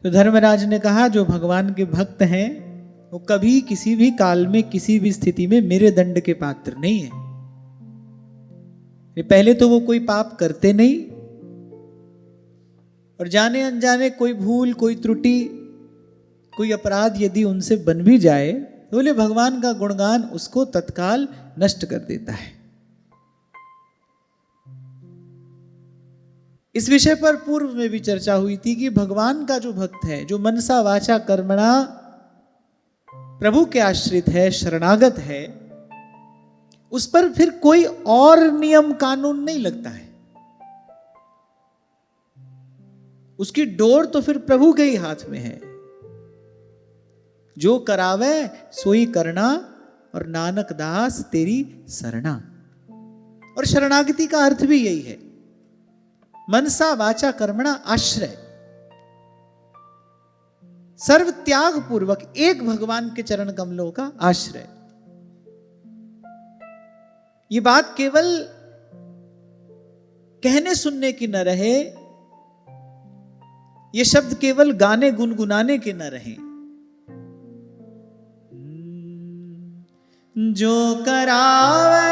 तो धर्मराज ने कहा जो भगवान के भक्त हैं वो कभी किसी भी काल में किसी भी स्थिति में मेरे दंड के पात्र नहीं है। पहले तो वो कोई पाप करते नहीं, और जाने अनजाने कोई भूल, कोई त्रुटि, कोई अपराध यदि उनसे बन भी जाए तो बोले भगवान का गुणगान उसको तत्काल नष्ट कर देता है। इस विषय पर पूर्व में भी चर्चा हुई थी कि भगवान का जो भक्त है, जो मनसा वाचा कर्मणा प्रभु के आश्रित है, शरणागत है, उस पर फिर कोई और नियम कानून नहीं लगता है। उसकी डोर तो फिर प्रभु के ही हाथ में है। जो करावे सोई करना और नानक दास तेरी शरणा। और शरणागति का अर्थ भी यही है, मनसा वाचा कर्मणा आश्रय, सर्व त्याग पूर्वक एक भगवान के चरण कमलों का आश्रय। ये बात केवल कहने सुनने की न रहे, ये शब्द केवल गाने गुनगुनाने के न रहे। जो करावे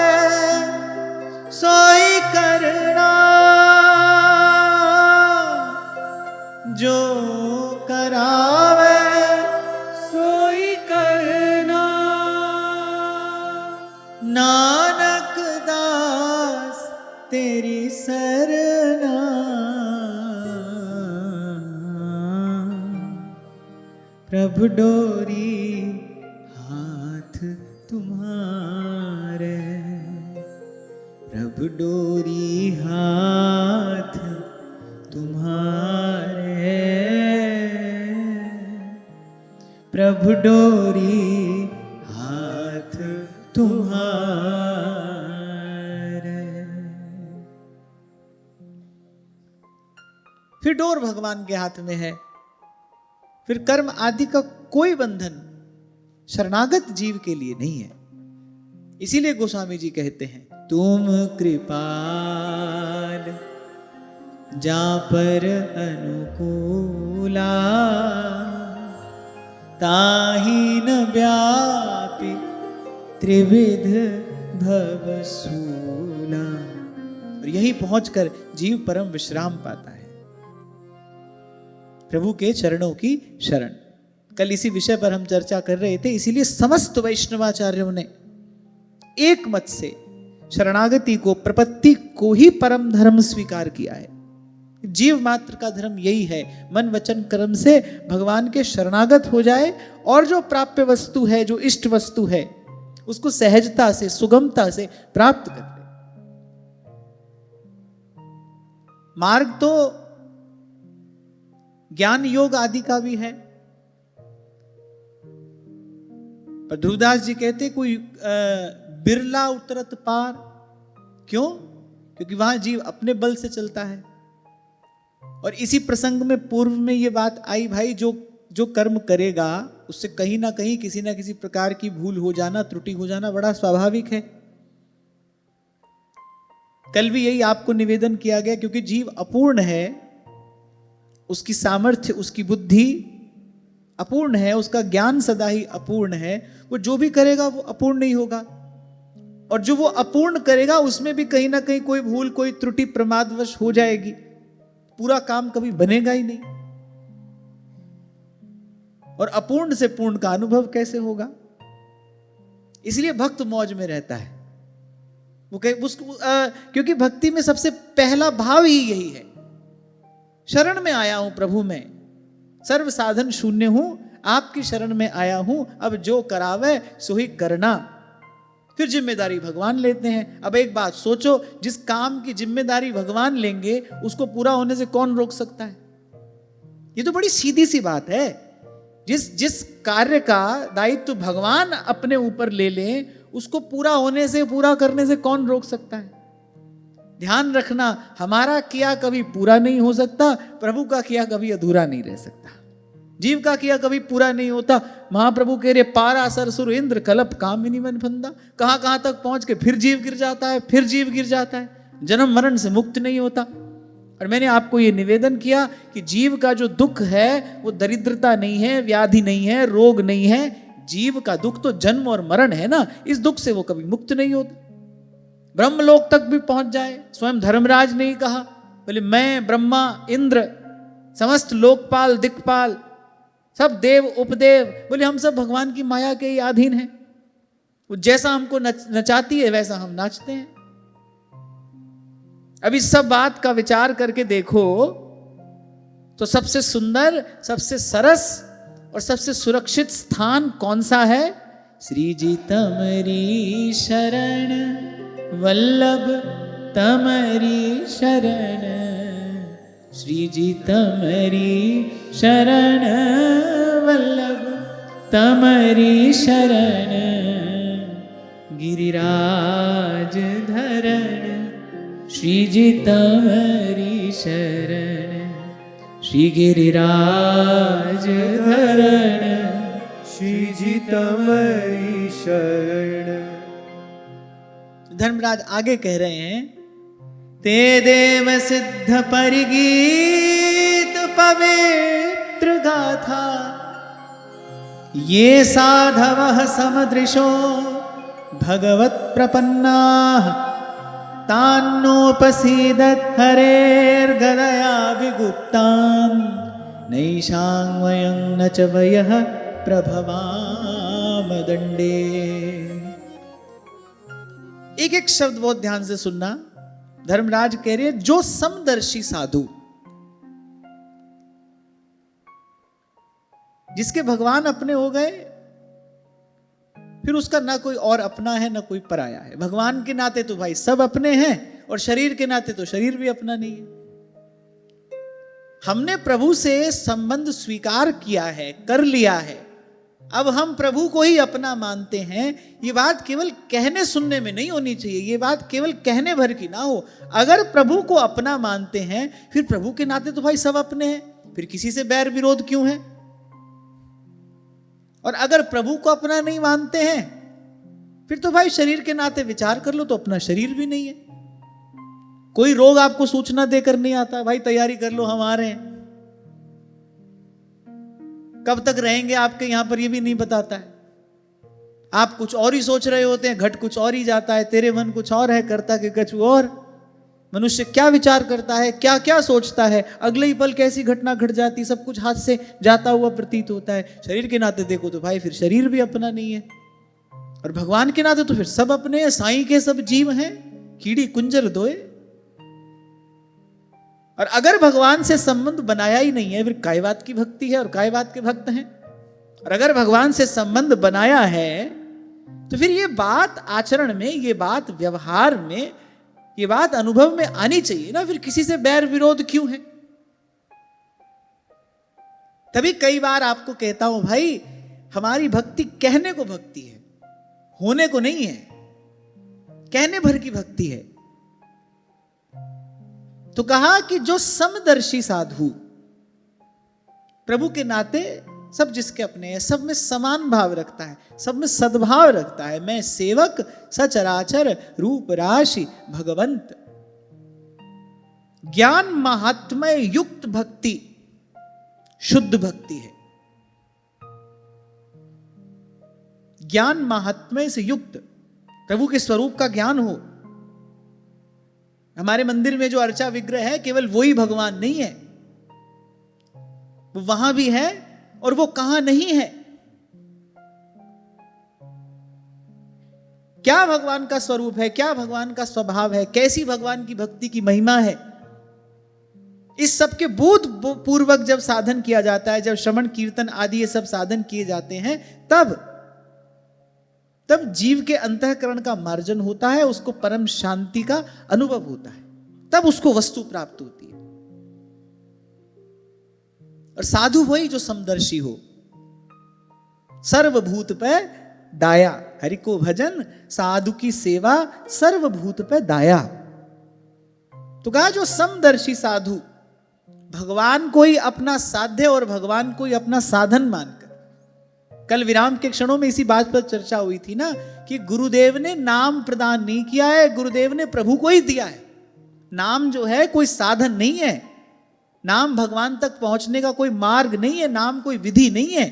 सोई करना, जो करावे सोई करना, नानक दास तेरी शरणा। प्रभु डोरी हाथ तुम्हारे, प्रभु डोरी हाथ तुम्हारे, प्रभु डोरी हाथ तुम्हारे। फिर डोर भगवान के हाथ में है। फिर कर्म आदि का कोई बंधन शरणागत जीव के लिए नहीं है। इसीलिए गोस्वामी जी कहते हैं, तुम कृपाल जा पर अनुकूला, ताहि न व्यापी त्रिविध भवसूला। और यही पहुंचकर जीव परम विश्राम पाता है, प्रभु के चरणों की शरण। कल इसी विषय पर हम चर्चा कर रहे थे, इसीलिए समस्त वैष्णवाचार्यों ने एक मत से शरणागति को, प्रपत्ति को ही परम धर्म स्वीकार किया है। जीव मात्र का धर्म यही है, मन वचन कर्म से भगवान के शरणागत हो जाए और जो प्राप्य वस्तु है, जो इष्ट वस्तु है, उसको सहजता से, सुगमता से प्राप्त कर ले। मार्ग तो ज्ञान योग आदि का भी है, पर ध्रुवदास जी कहते कोई बिरला उतरत पार। क्यों? क्योंकि वहां जीव अपने बल से चलता है। और इसी प्रसंग में पूर्व में ये बात आई, भाई जो कर्म करेगा उससे कहीं ना कहीं किसी ना किसी प्रकार की भूल हो जाना, त्रुटि हो जाना बड़ा स्वाभाविक है। कल भी यही आपको निवेदन किया गया, क्योंकि जीव अपूर्ण है, उसकी सामर्थ्य, उसकी बुद्धि अपूर्ण है, उसका ज्ञान सदा ही अपूर्ण है। वो जो भी करेगा वो अपूर्ण नहीं होगा, और जो वो अपूर्ण करेगा उसमें भी कहीं ना कहीं कोई भूल, कोई त्रुटि प्रमादवश हो जाएगी। पूरा काम कभी बनेगा ही नहीं, और अपूर्ण से पूर्ण का अनुभव कैसे होगा? इसलिए भक्त मौज में रहता है। वो क्योंकि भक्ति में सबसे पहला भाव ही यही है, शरण में आया हूं प्रभु में, सर्व साधन शून्य हूं, आपकी शरण में आया हूं, अब जो करावे सो ही करना। फिर जिम्मेदारी भगवान लेते हैं। अब एक बात सोचो, जिस काम की जिम्मेदारी भगवान लेंगे उसको पूरा होने से कौन रोक सकता है? ये तो बड़ी सीधी सी बात है। जिस कार्य का दायित्व भगवान अपने ऊपर ले लें, उसको पूरा होने से, पूरा करने से कौन रोक सकता है? ध्यान रखना, हमारा किया कभी पूरा नहीं हो सकता, प्रभु का किया कभी अधूरा नहीं रह सकता। जीव का किया कभी पूरा नहीं होता। महाप्रभु कह रहे, पारा सरसुर इंद्र कलप कामिनी मन फंदा। कहां कहां तक पहुंच के फिर जीव गिर जाता है, फिर जीव गिर जाता है, जन्म मरण से मुक्त नहीं होता। और मैंने आपको ये निवेदन किया कि जीव का जो दुख है वो दरिद्रता नहीं है, व्याधि नहीं है, रोग नहीं है। जीव का दुख तो जन्म और मरण है ना, इस दुख से वो कभी मुक्त नहीं होता। ब्रह्मलोक तक भी पहुंच जाए, स्वयं धर्मराज ने ही कहा, बोले मैं ब्रह्मा इंद्र समस्त लोकपाल दिक्पाल सब देव उपदेव, बोले हम सब भगवान की माया के ही अधीन हैं। वो जैसा हमको नचाती है वैसा हम नाचते हैं। अब इस सब बात का विचार करके देखो तो सबसे सुंदर, सबसे सरस और सबसे सुरक्षित स्थान कौन सा है? श्री जी तमरी शरण वल्लभ तमरी शरण, श्री जी तमरी शरण वल्लभ तमरी शरण, गिरिराज धरण श्री जी तमरी शरण, श्री गिरिराज धरण श्री जी तमरी शरण। धर्मराज आगे कह रहे हैं, ते देव सिद्ध परिगीत पवित्र गाथा, ये साधवः समदृशो भगवत प्रपन्ना, तान्नोपसीदत् हरेर्गदया विगुप्तां, नैषां वयं न च वयः प्रभवाम दंडे। एक एक शब्द बहुत ध्यान से सुनना। धर्मराज कह रहे हैं जो समदर्शी साधु, जिसके भगवान अपने हो गए, फिर उसका ना कोई और अपना है ना कोई पराया है। भगवान के नाते तो भाई सब अपने हैं और शरीर के नाते तो शरीर भी अपना नहीं है। हमने प्रभु से संबंध स्वीकार किया है, कर लिया है, अब हम प्रभु को ही अपना मानते हैं। ये बात केवल कहने सुनने में नहीं होनी चाहिए, ये बात केवल कहने भर की ना हो। अगर प्रभु को अपना मानते हैं फिर प्रभु के नाते तो भाई सब अपने हैं, फिर किसी से बैर विरोध क्यों है? और अगर प्रभु को अपना नहीं मानते हैं फिर तो भाई शरीर के नाते विचार कर लो तो अपना शरीर भी नहीं है। कोई रोग आपको सूचना देकर नहीं आता, भाई तैयारी कर लो हम आ रहे हैं। कब तक रहेंगे आपके यहां पर ये भी नहीं बताता है। आप कुछ और ही सोच रहे होते हैं, घट कुछ और ही जाता है, तेरे मन कुछ और है, करता के कछु और। मनुष्य क्या विचार करता है, क्या क्या सोचता है, अगले ही पल कैसी घटना घट जाती, सब कुछ हाथ से जाता हुआ प्रतीत होता है। शरीर के नाते देखो तो भाई फिर शरीर भी अपना नहीं है, और भगवान के नाते तो फिर सब अपने हैं। साईं के सब जीव हैं, कीड़ी कुंजर दोए। और अगर भगवान से संबंध बनाया ही नहीं है फिर काय बात की भक्ति है और काय बात के भक्त हैं। और अगर भगवान से संबंध बनाया है तो फिर ये बात आचरण में, ये बात व्यवहार में, ये बात अनुभव में आनी चाहिए ना। फिर किसी से बैर विरोध क्यों है? तभी कई बार आपको कहता हूं भाई, हमारी भक्ति कहने को भक्ति है, होने को नहीं है, कहने भर की भक्ति है। तो कहा कि जो समदर्शी साधु, प्रभु के नाते सब जिसके अपने हैं, सब में समान भाव रखता है, सब में सद्भाव रखता है। मैं सेवक सचराचर रूप राशि भगवंत। ज्ञान महात्म्य युक्त भक्ति शुद्ध भक्ति है। ज्ञान महात्म्य से युक्त, प्रभु के स्वरूप का ज्ञान हो। हमारे मंदिर में जो अर्चा विग्रह है केवल वही भगवान नहीं है, वो वहां भी है और वो कहां नहीं है। क्या भगवान का स्वरूप है, क्या भगवान का स्वभाव है, कैसी भगवान की भक्ति की महिमा है, इस सब के बोध पूर्वक जब साधन किया जाता है, जब श्रवण कीर्तन आदि ये सब साधन किए जाते हैं, तब जीव के अंतःकरण का मार्जन होता है, उसको परम शांति का अनुभव होता है, तब उसको वस्तु प्राप्त होती है। और साधु वही जो समदर्शी हो, सर्वभूत पे दाया। हरि को भजन साधु की सेवा सर्वभूत पे दाया। तो कहा जो समदर्शी साधु भगवान को ही अपना साध्य और भगवान को ही अपना साधन मानकर। कल विराम के क्षणों में इसी बात पर चर्चा हुई थी ना कि गुरुदेव ने नाम प्रदान नहीं किया है, गुरुदेव ने प्रभु को ही दिया है। नाम जो है कोई साधन नहीं है, नाम भगवान तक पहुंचने का कोई मार्ग नहीं है, नाम कोई विधि नहीं है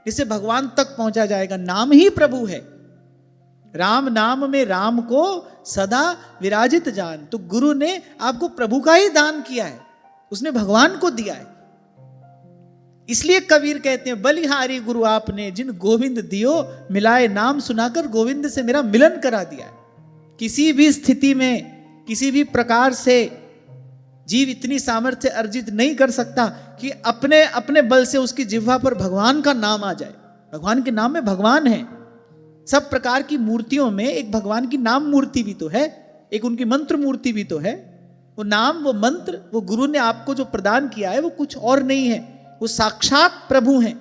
जिससे भगवान तक पहुंचा जाएगा। नाम ही प्रभु है। राम नाम में राम को सदा विराजित जान। तो गुरु ने आपको प्रभु का ही दान किया है, उसने भगवान को दिया है। इसलिए कबीर कहते हैं, बलिहारी गुरु आपने जिन गोविंद दियो मिलाए, नाम सुनाकर गोविंद से मेरा मिलन करा दिया है। किसी भी स्थिति में किसी भी प्रकार से जीव इतनी सामर्थ्य अर्जित नहीं कर सकता कि अपने अपने बल से उसकी जिह्वा पर भगवान का नाम आ जाए। भगवान के नाम में भगवान है। सब प्रकार की मूर्तियों में एक भगवान की नाम मूर्ति भी तो है, एक उनकी मंत्र मूर्ति भी तो है। वो नाम, वो मंत्र, वो गुरु ने आपको जो प्रदान किया है वो कुछ और नहीं है, वो साक्षात प्रभु हैं।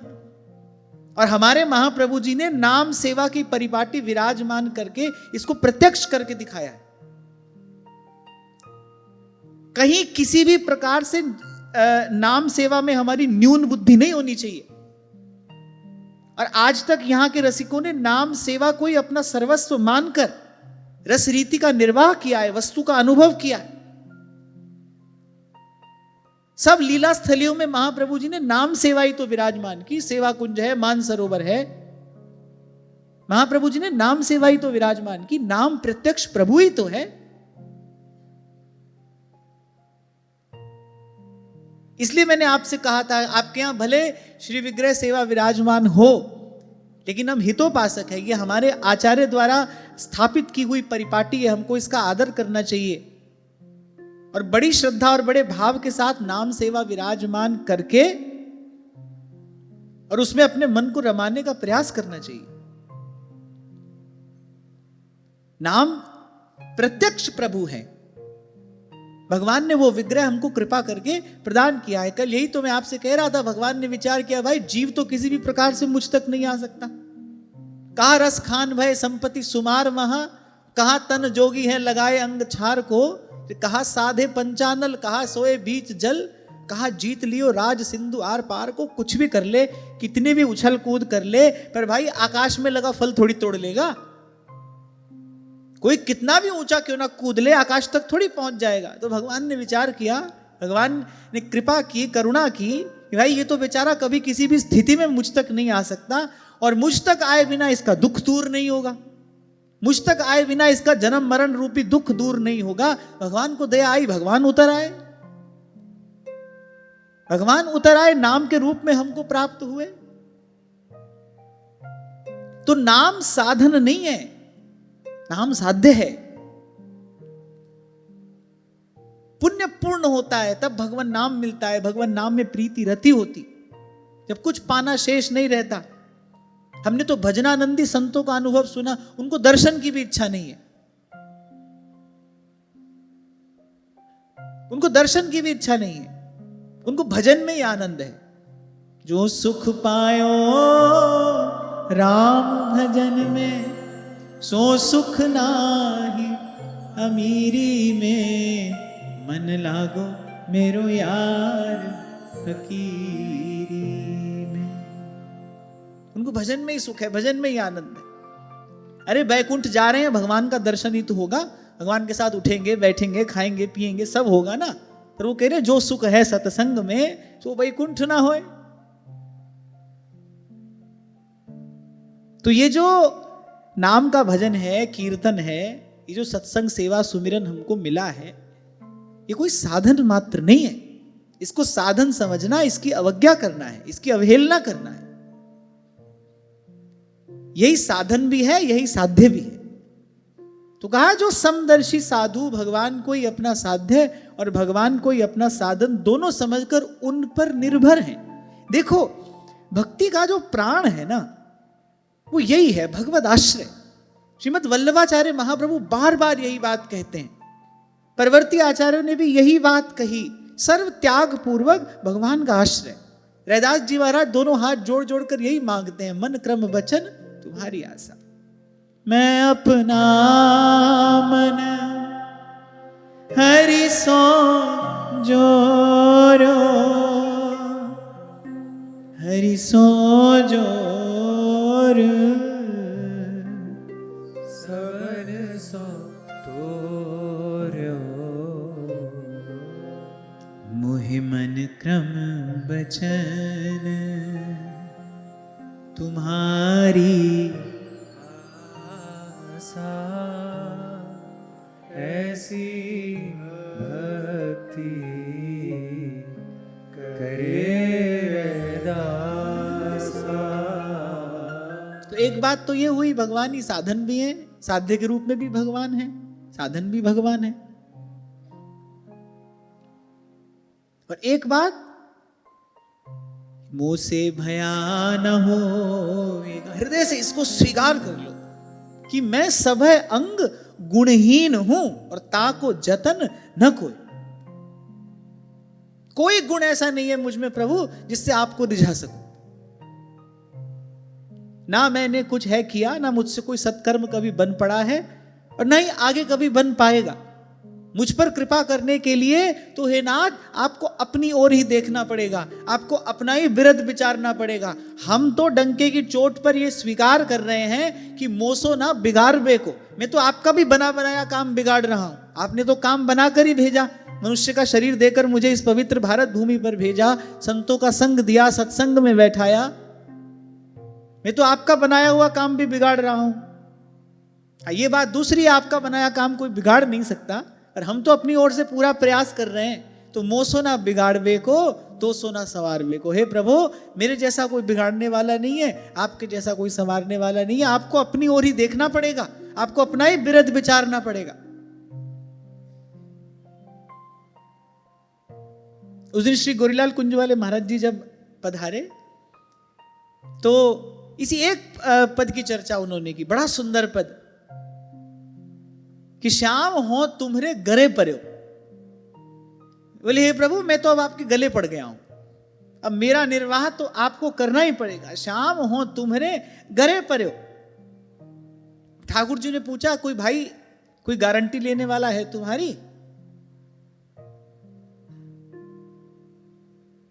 और हमारे महाप्रभु जी ने नाम सेवा की परिपाटी विराजमान करके इसको प्रत्यक्ष करके दिखाया है। कहीं किसी भी प्रकार से नाम सेवा में हमारी न्यून बुद्धि नहीं होनी चाहिए। और आज तक यहां के रसिकों ने नाम सेवा को ही अपना सर्वस्व मानकर रस रीति का निर्वाह किया है, वस्तु का अनुभव किया है। सब लीला स्थलियों में महाप्रभु जी ने नाम सेवा ही तो विराजमान की। सेवा कुंज है, मानसरोवर है, महाप्रभु जी ने नाम सेवा ही तो विराजमान की। नाम प्रत्यक्ष प्रभु ही तो है। इसलिए मैंने आपसे कहा था, आपके यहां भले श्री विग्रह सेवा विराजमान हो, लेकिन हम हितोपासक है, ये हमारे आचार्य द्वारा स्थापित की हुई परिपाटी है, हमको इसका आदर करना चाहिए और बड़ी श्रद्धा और बड़े भाव के साथ नाम सेवा विराजमान करके और उसमें अपने मन को रमाने का प्रयास करना चाहिए। नाम प्रत्यक्ष प्रभु है। भगवान ने वो विग्रह हमको कृपा करके प्रदान किया है। कल यही तो मैं आपसे कह रहा था, भगवान ने विचार किया, भाई जीव तो किसी भी प्रकार से मुझ तक नहीं आ सकता। कहा रस खान भय संपत्ति सुमार महा, कहा तन जोगी है लगाए अंग छार को, कहा साधे पंचानल, कहा सोए बीच जल, कहा जीत लियो राज सिंधु आर पार को। कुछ भी कर ले, कितनी भी उछल कूद कर ले, पर भाई आकाश में लगा फल थोड़ी तोड़ लेगा। कोई कितना भी ऊंचा क्यों ना कूद ले, आकाश तक थोड़ी पहुंच जाएगा। तो भगवान ने विचार किया, भगवान ने कृपा की, करुणा की कि भाई ये तो बेचारा कभी किसी भी स्थिति में मुझ तक नहीं आ सकता, और मुझ तक आए बिना इसका दुख दूर नहीं होगा, मुझ तक आए बिना इसका जन्म मरण रूपी दुख दूर नहीं होगा। भगवान को दया आई, भगवान उतर आए, भगवान उतर आए, नाम के रूप में हमको प्राप्त हुए। तो नाम साधन नहीं है, नाम साध्य है। पुण्य पूर्ण होता है तब भगवान नाम मिलता है, भगवान नाम में प्रीति रति होती, जब कुछ पाना शेष नहीं रहता। हमने तो भजनानंदी संतों का अनुभव सुना, उनको दर्शन की भी इच्छा नहीं है, उनको दर्शन की भी इच्छा नहीं है, उनको भजन में ही आनंद है। जो सुख पायो राम भजन में, सो सुख नाही अमीरी में, मन लागो मेरो यार फकीरी में। उनको भजन में ही सुख है, भजन में ही आनंद है। अरे बैकुंठ जा रहे हैं, भगवान का दर्शन ही तो होगा, भगवान के साथ उठेंगे बैठेंगे खाएंगे पिएंगे सब होगा ना। पर वो कह रहे जो सुख है सत्संग में सो बैकुंठ ना होए। तो ये जो नाम का भजन है, कीर्तन है, ये जो सत्संग सेवा सुमिरन हमको मिला है, ये कोई साधन मात्र नहीं है। इसको साधन समझना, इसकी अवज्ञा करना है, इसकी अवहेलना करना है। यही साधन भी है, यही साध्य भी है। तो कहा जो समदर्शी साधु भगवान को ही अपना साध्य और भगवान को ही अपना साधन दोनों समझकर उन पर निर्भर हैं। देखो भक्ति का जो प्राण है ना, वो यही है, भगवद आश्रय। श्रीमद् वल्लभाचार्य महाप्रभु बार बार यही बात कहते हैं, परवर्ती आचार्यों ने भी यही बात कही, सर्व त्याग पूर्वक भगवान का आश्रय। रैदास जी महाराज दोनों हाथ जोड़ जोड़ कर यही मांगते हैं, मन क्रम वचन तुम्हारी आशा। मैं अपना मन हरि सो जोरो, हरि सो जोर, सवन सो तोर्यो, वचन तुम्हारी आशा ऐसी भक्ति करे दासा। तो एक बात तो ये हुई, भगवान ही साधन भी है, साध्य के रूप में भी भगवान है, साधन भी भगवान है। और एक बात, मुंह से भया न हो, हृदय से इसको स्वीकार कर लो कि मैं सभय अंग गुणहीन हूं और ताको जतन न कोई गुण ऐसा नहीं है मुझ में प्रभु जिससे आपको रिझा सकूं। ना मैंने कुछ है किया, ना मुझसे कोई सत्कर्म कभी बन पड़ा है और ना ही आगे कभी बन पाएगा। मुझ पर कृपा करने के लिए तो हे नाथ आपको अपनी ओर ही देखना पड़ेगा, आपको अपना ही विरध विचारना पड़ेगा। हम तो डंके की चोट पर ये स्वीकार कर रहे हैं कि मोसो ना बिगाड़ बे को, मैं तो आपका भी बना बनाया काम बिगाड़ रहा हूं। आपने तो काम बनाकर ही भेजा, मनुष्य का शरीर देकर मुझे इस पवित्र भारत भूमि पर भेजा, संतों का संग दिया, सत्संग में बैठाया। मैं तो आपका बनाया हुआ काम भी बिगाड़ रहा हूं। ये बात दूसरी, आपका बनाया काम कोई बिगाड़ नहीं सकता, और हम तो अपनी ओर से पूरा प्रयास कर रहे हैं। तो मोसो ना बिगाड़वे को, तो सोना संवारवे को। हे प्रभु, मेरे जैसा कोई बिगाड़ने वाला नहीं है, आपके जैसा कोई संवारने वाला नहीं है। आपको अपनी ओर ही देखना पड़ेगा, आपको अपना ही विरध विचारना पड़ेगा। उस दिन श्री गोरीलाल कुंज वाले महाराज जी जब पधारे तो इसी एक पद की चर्चा उन्होंने की, बड़ा सुंदर पद, कि श्याम हो तुम्हारे गले पड़ो। बोले हे प्रभु, मैं तो अब आपके गले पड़ गया हूं, अब मेरा निर्वाह तो आपको करना ही पड़ेगा। श्याम हो तुम्हारे गले पड़ो। ठाकुर जी ने पूछा, कोई भाई कोई गारंटी लेने वाला है तुम्हारी?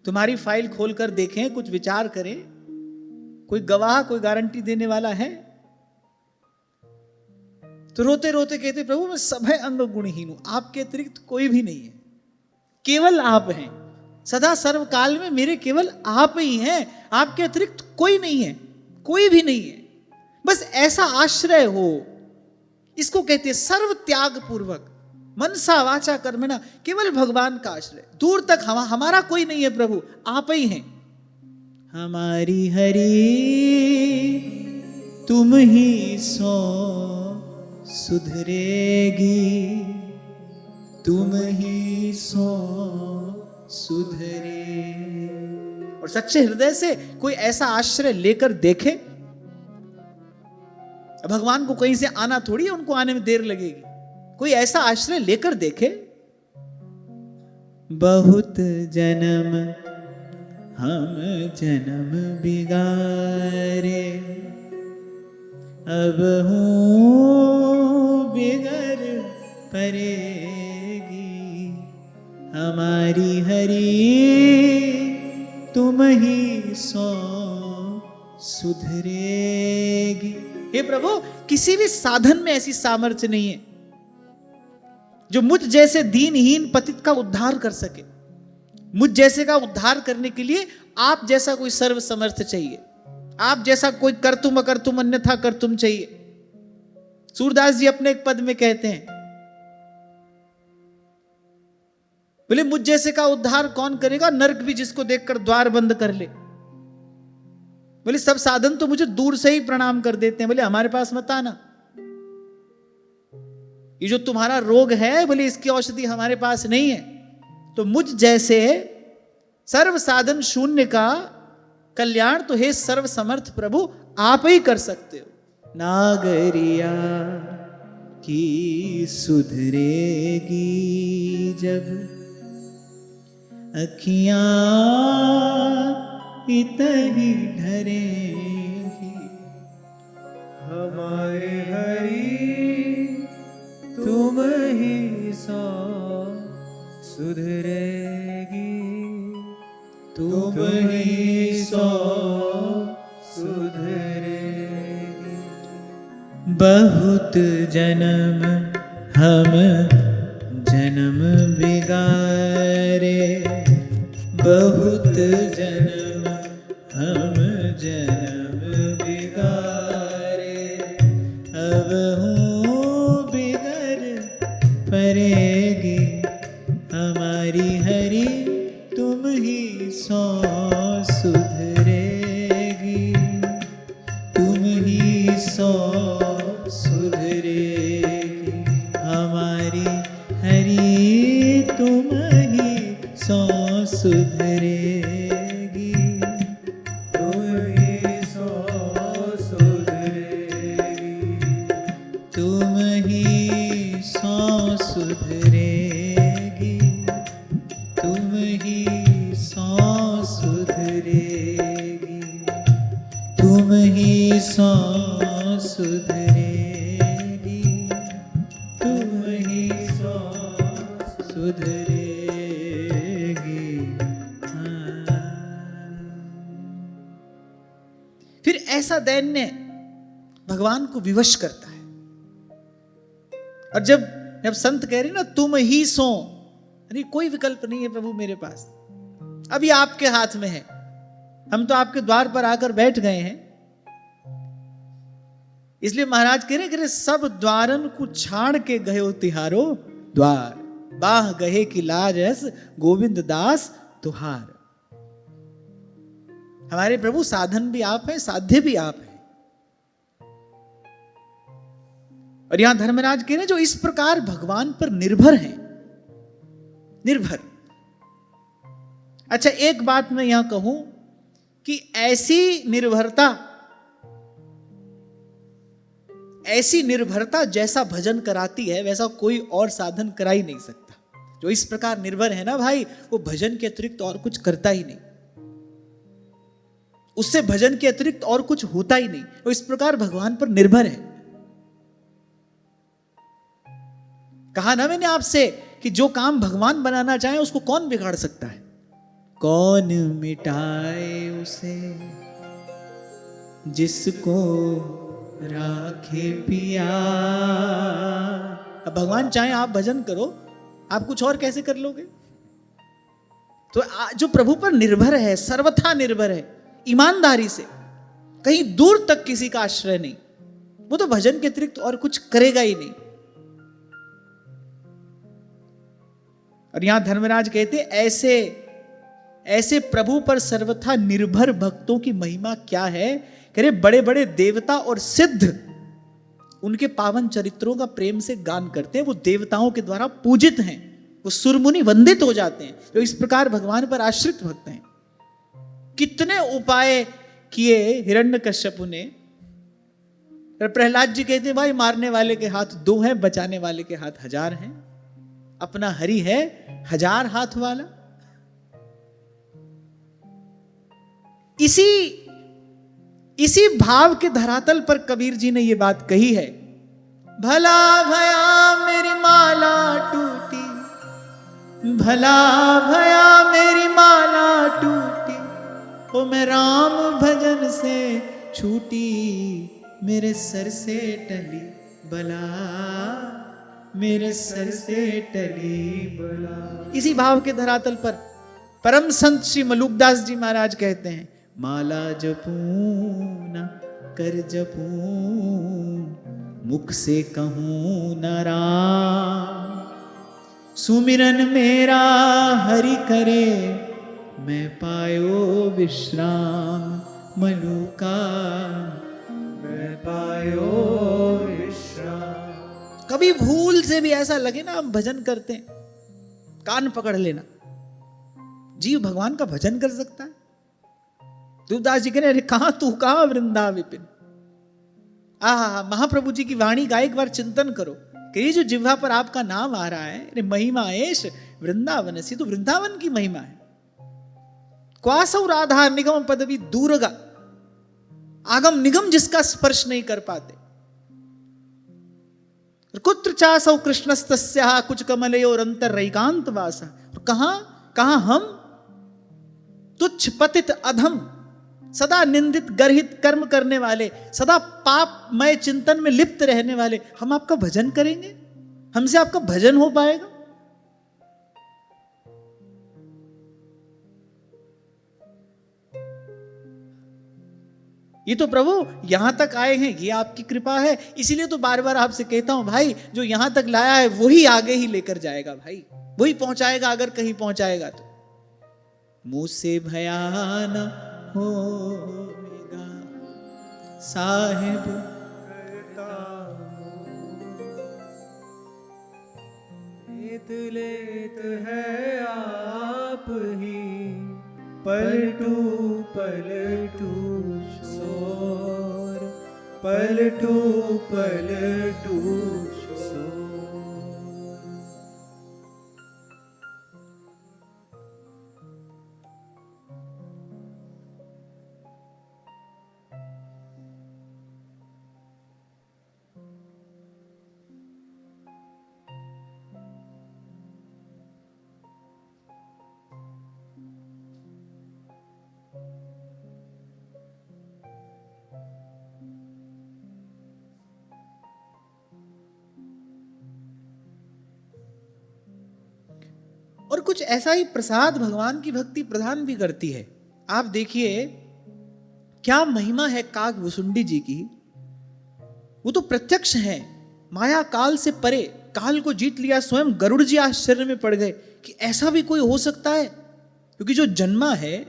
तुम्हारी फाइल खोलकर देखें, कुछ विचार करें, कोई गवाह, कोई गारंटी देने वाला है? तो रोते रोते कहते, प्रभु मैं सभय अंग गुणहीन हूं, आपके अतिरिक्त कोई भी नहीं है, केवल आप हैं। सदा सर्वकाल में मेरे केवल आप ही हैं, आपके अतिरिक्त कोई नहीं है, कोई भी नहीं है। बस ऐसा आश्रय हो, इसको कहते हैं सर्व त्याग पूर्वक, मनसा वाचा कर्मणा, केवल भगवान का आश्रय। दूर तक हमारा कोई नहीं है प्रभु, आप ही हैं। हमारी हरि तुम ही सो सुधरेगी, तुम ही सो सुधरे। और सच्चे हृदय से कोई ऐसा आश्रय लेकर देखे। भगवान को कहीं से आना थोड़ी है, उनको आने में देर लगेगी। कोई ऐसा आश्रय लेकर देखे। बहुत जन्म हम जन्म बिगारे, अब हूँ बिगड़ पड़ेगी। हमारी हरि तुम ही सो सुधरेगी। हे प्रभु, किसी भी साधन में ऐसी सामर्थ्य नहीं है जो मुझ जैसे दीनहीन पतित का उद्धार कर सके। मुझ जैसे का उद्धार करने के लिए आप जैसा कोई सर्व समर्थ चाहिए, आप जैसा कोई कर्तुम अकर्तुम अन्यथा कर्तुम चाहिए। सूरदास जी अपने एक पद में कहते हैं, बोले मुझ जैसे का उद्धार कौन करेगा, नरक भी जिसको देखकर द्वार बंद कर ले। बोले सब साधन तो मुझे दूर से ही प्रणाम कर देते हैं, बोले हमारे पास मत आना। ये जो तुम्हारा रोग है, बोले इसकी औषधि हमारे पास नहीं है। तो मुझ जैसे सर्व साधन शून्य का कल्याण तो हे सर्व समर्थ प्रभु आप ही कर सकते हो। नागरिया की सुधरेगी जब अखियां इतनी ढरेगी। हमारे हरि तुम ही सो सुधरेगी, तुम ही सो सुधरेगी। बहुत जन्म हम जन्म बिगारे, बहुत जन्म हम जन्म बिगारे, अब हूँ बिगर परेगी हमारी हरी, तुम ही सो सुधरेगी, तुम ही सो सुधरेगी हमारी हरी, तुम ही सो सुधरेगी, तुम ही सो सुधरेगी, तुम ही सो सुधरेगी, तुम ही सो सुधरेगी, तुम ही सो सुधरेगी, तुम ही सो सुधरेगी। हाँ। फिर ऐसा दैन्य भगवान को विवश करता है। और जब जब संत कह रहे ना तुम ही सो, अरे कोई विकल्प नहीं है प्रभु मेरे पास, अभी आपके हाथ में है, हम तो आपके द्वार पर आकर बैठ गए हैं। इसलिए महाराज कह रहे सब द्वारन को छाड़ के गयो तिहारो द्वार, बाह गहे की लाज ऐस गोविंद दास तुहार। हमारे प्रभु साधन भी आप हैं, साध्य भी आप हैं। और यहां धर्मराज कह रहे जो इस प्रकार भगवान पर निर्भर हैं, निर्भर। अच्छा एक बात मैं यहां कहूं कि ऐसी निर्भरता जैसा भजन कराती है वैसा कोई और साधन करा ही नहीं सकता। जो इस प्रकार निर्भर है ना भाई, वो भजन के अतिरिक्त और कुछ करता ही नहीं, उससे भजन के अतिरिक्त और कुछ होता ही नहीं। वो इस प्रकार भगवान पर निर्भर है। कहा ना मैंने आपसे कि जो काम भगवान बनाना चाहे उसको कौन बिगाड़ सकता है? कौन मिटाए उसे जिसको राखे पिया। अब भगवान चाहे आप भजन करो, आप कुछ और कैसे कर लोगे? तो जो प्रभु पर निर्भर है, सर्वथा निर्भर है, ईमानदारी से, कहीं दूर तक किसी का आश्रय नहीं, वो तो भजन के अतिरिक्त और कुछ करेगा ही नहीं। और यहां धर्मराज कहते ऐसे प्रभु पर सर्वथा निर्भर भक्तों की महिमा क्या है। कह रहे बड़े बड़े देवता और सिद्ध उनके पावन चरित्रों का प्रेम से गान करते हैं, वो देवताओं के द्वारा पूजित हैं, वो सुरमुनि वंदित हो जाते हैं जो इस प्रकार भगवान पर आश्रित भक्त हैं। कितने उपाय किए हिरण्यकश्यपु ने। प्रहलाद जी कहते हैं भाई मारने वाले के हाथ 2 हैं, बचाने वाले के हाथ 1000 हैं, अपना हरि है 1000 हाथ वाला। इसी भाव के धरातल पर कबीर जी ने यह बात कही है, भला भया मेरी माला टूटी, भला भया मेरी माला टूटी, ओ मैं राम भजन से छूटी, मेरे सर से टली बला, मेरे सर से टली बला। इसी भाव के धरातल पर परम संत श्री मलुकदास जी महाराज कहते हैं, माला जपूं न कर जपूं, मुख से कहूं न राम, सुमिरन मेरा हरि करे, मैं पायो विश्राम मलुका, मैं पायो विश्राम। कभी भूल से भी ऐसा लगे ना हम भजन करते हैं, कान पकड़ लेना, जीव भगवान का भजन कर सकता है। देवदास जी कह रहे अरे कहां तू कहां वृंदा विपिन। महाप्रभु जी की वाणी का एक बार चिंतन करो कि ये जो जिह्वा पर आपका नाम आ रहा है, अरे महिमा एश वृंदावन सी, तो वृंदावन की महिमा है। क्वासौ राधा निगम पदवी दूरगा, आगम निगम जिसका स्पर्श नहीं कर पाते। कुत्र चासौ कृष्णस्तस्या कुछ कमलयोर अंतर रैकांत वासा। कहां हम तुच्छ पतित अधम, सदा निंदित गर्हित कर्म करने वाले, सदा पापमय चिंतन में लिप्त रहने वाले, हम आपका भजन करेंगे? हमसे आपका भजन हो पाएगा? ये तो प्रभु यहां तक आए हैं, ये आपकी कृपा है। इसीलिए तो बार बार आपसे कहता हूं भाई, जो यहां तक लाया है वही आगे ही लेकर जाएगा भाई, वही पहुंचाएगा अगर कहीं पहुंचाएगा तो। मुझसे भयान होगा साहिब लेत लेत है आप ही, पलटू पलटू शोर, पलटू पलटू शोर। और कुछ ऐसा ही प्रसाद भगवान की भक्ति प्रदान भी करती है। आप देखिए क्या महिमा है काग भुसुंडी जी की। वो तो प्रत्यक्ष है, माया काल से परे, काल को जीत लिया। स्वयं गरुड़ जी आश्चर्य में पड़ गए कि ऐसा भी कोई हो सकता है, क्योंकि जो जन्मा है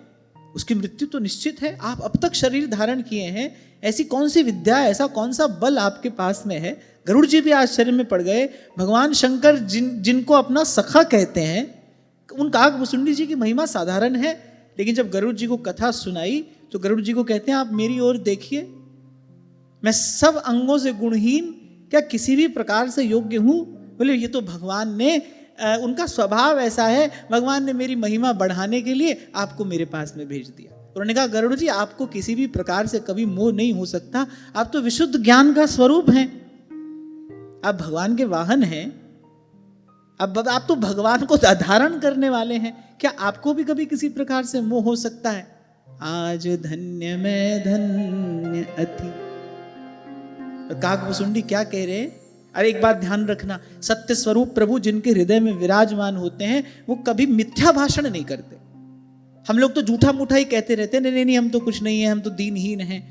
उसकी मृत्यु तो निश्चित है। आप अब तक शरीर धारण किए हैं, ऐसी कौन सी विद्या, ऐसा कौन सा बल आपके पास में है। गरुड़ जी भी आश्चर्य में पड़ गए। भगवान शंकर जिनको अपना सखा कहते हैं, उन काग भुसुंडी जी की महिमा साधारण है। लेकिन जब गरुड़ जी को कथा सुनाई तो गरुड़ जी को कहते हैं आप मेरी ओर देखिए, मैं सब अंगों से गुणहीन, क्या किसी भी प्रकार से योग्य हूं? बोले ये तो भगवान ने, उनका स्वभाव ऐसा है, भगवान ने मेरी महिमा बढ़ाने के लिए आपको मेरे पास में भेज दिया। उन्होंने कहा गरुड़ जी आपको किसी भी प्रकार से कभी मोह नहीं हो सकता, आप तो विशुद्ध ज्ञान का स्वरूप हैं, आप भगवान के वाहन हैं, अब आप तो भगवान को धारण करने वाले हैं, क्या आपको भी कभी किसी प्रकार से मोह हो सकता है? आज धन्य मैं धन्य अति। काग भुसुंडी क्या कह रहे हैं? अरे एक बात ध्यान रखना, सत्य स्वरूप प्रभु जिनके हृदय में विराजमान होते हैं वो कभी मिथ्या भाषण नहीं करते। हम लोग तो झूठा मूठा ही कहते रहते हैं, नहीं नहीं हम तो कुछ नहीं है, हम तो दीनहीन हैं।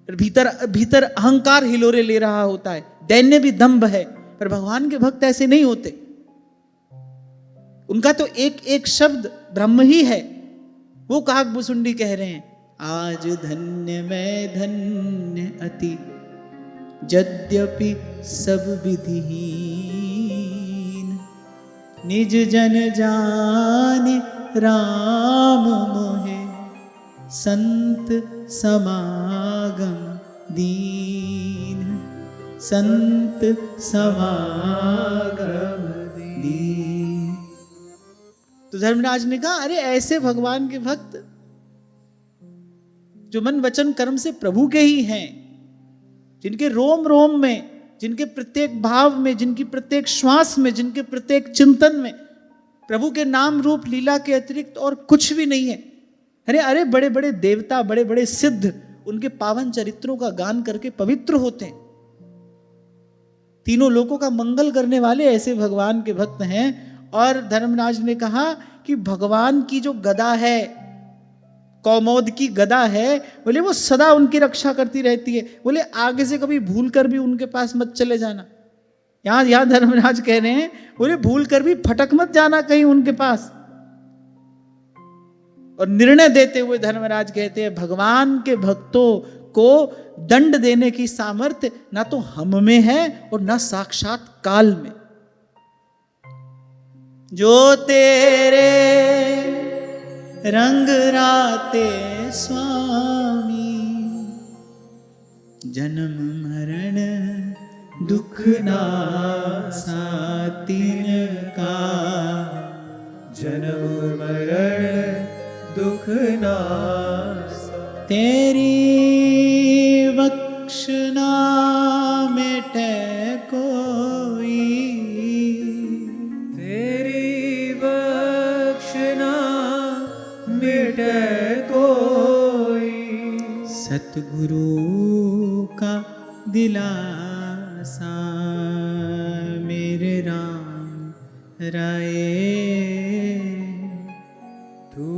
भीतर भीतर अहंकार हिलोरे ले रहा होता है, दैन्य भी दंभ है। पर भगवान के भक्त ऐसे नहीं होते, उनका तो एक एक शब्द ब्रह्म ही है। वो काग भुसुंडी कह रहे हैं आज धन्य मैं धन्य अति, यद्यपि सब विधिहीन, निज जन जाने राम मोहे, संत समागम दीन, संत समागम दीन। तो धर्मराज ने कहा अरे ऐसे भगवान के भक्त जो मन वचन कर्म से प्रभु के ही हैं, जिनके रोम रोम में, जिनके प्रत्येक भाव में, जिनकी प्रत्येक श्वास में, जिनके प्रत्येक चिंतन में प्रभु के नाम रूप लीला के अतिरिक्त और कुछ भी नहीं है। अरे अरे बड़े बड़े देवता, बड़े बड़े सिद्ध उनके पावन चरित्रों का गान करके पवित्र होते हैं। तीनों लोगों का मंगल करने वाले ऐसे भगवान के भक्त हैं। और धर्मराज ने कहा कि भगवान की जो गदा है, कौमोद की गदा है, बोले वो सदा उनकी रक्षा करती रहती है। बोले आगे से कभी भूल कर भी उनके पास मत चले जाना। यहां धर्मराज कह रहे हैं, बोले भूल कर भी फटक मत जाना कहीं उनके पास। और निर्णय देते हुए धर्मराज कहते हैं भगवान के भक्तों को दंड देने की सामर्थ्य ना तो हम में है और ना साक्षात काल में। जो तेरे रंग राते स्वामी, जन्म मरण दुख नासा तिनका, जन्म मरण दुख नासा, तेरी बख्शना मिटे कोई, तेरी बख्शना मिटे कोई, सतगुरु का दिलासा मेरे राम राये। तू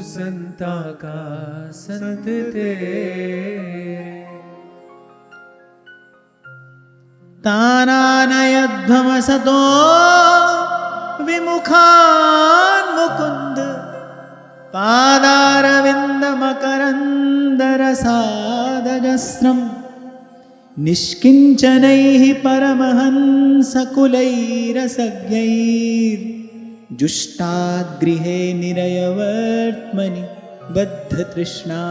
संता का संत तेरा, तानानयध्वमसतो विमुखान् मुकुन्द पादारविन्दमकरन्दरसादजस्रम् निष्किञ्चनैः परमहंसकुलैरसज्ञैर्जुष्टाद्गृहे निरयवर्त्मनि बद्धतृष्णा।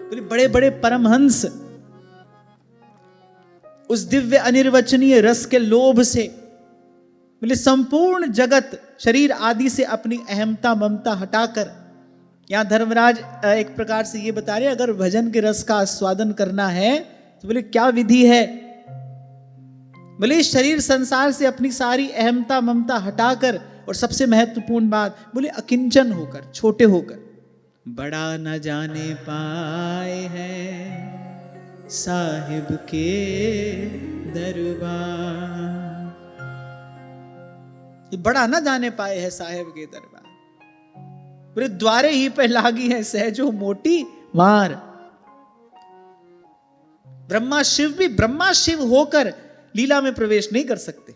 बोले बड़े बड़े परमहंस उस दिव्य अनिर्वचनीय रस के लोभ से, बोले संपूर्ण जगत शरीर आदि से अपनी अहमता ममता हटाकर, यहां धर्मराज एक प्रकार से ये बता रहे अगर भजन के रस का आस्वादन करना है तो बोले क्या विधि है। बोले शरीर संसार से अपनी सारी अहमता ममता हटाकर, और सबसे महत्वपूर्ण बात बोले अकिंचन होकर, छोटे होकर। बड़ा न जाने पाए हैं साहिब के दरबार, ये बड़ा न जाने पाए हैं साहिब के दरबार। बोले द्वारे ही पे लागी है सहजो मोटी मार। ब्रह्मा शिव भी ब्रह्मा शिव होकर लीला में प्रवेश नहीं कर सकते।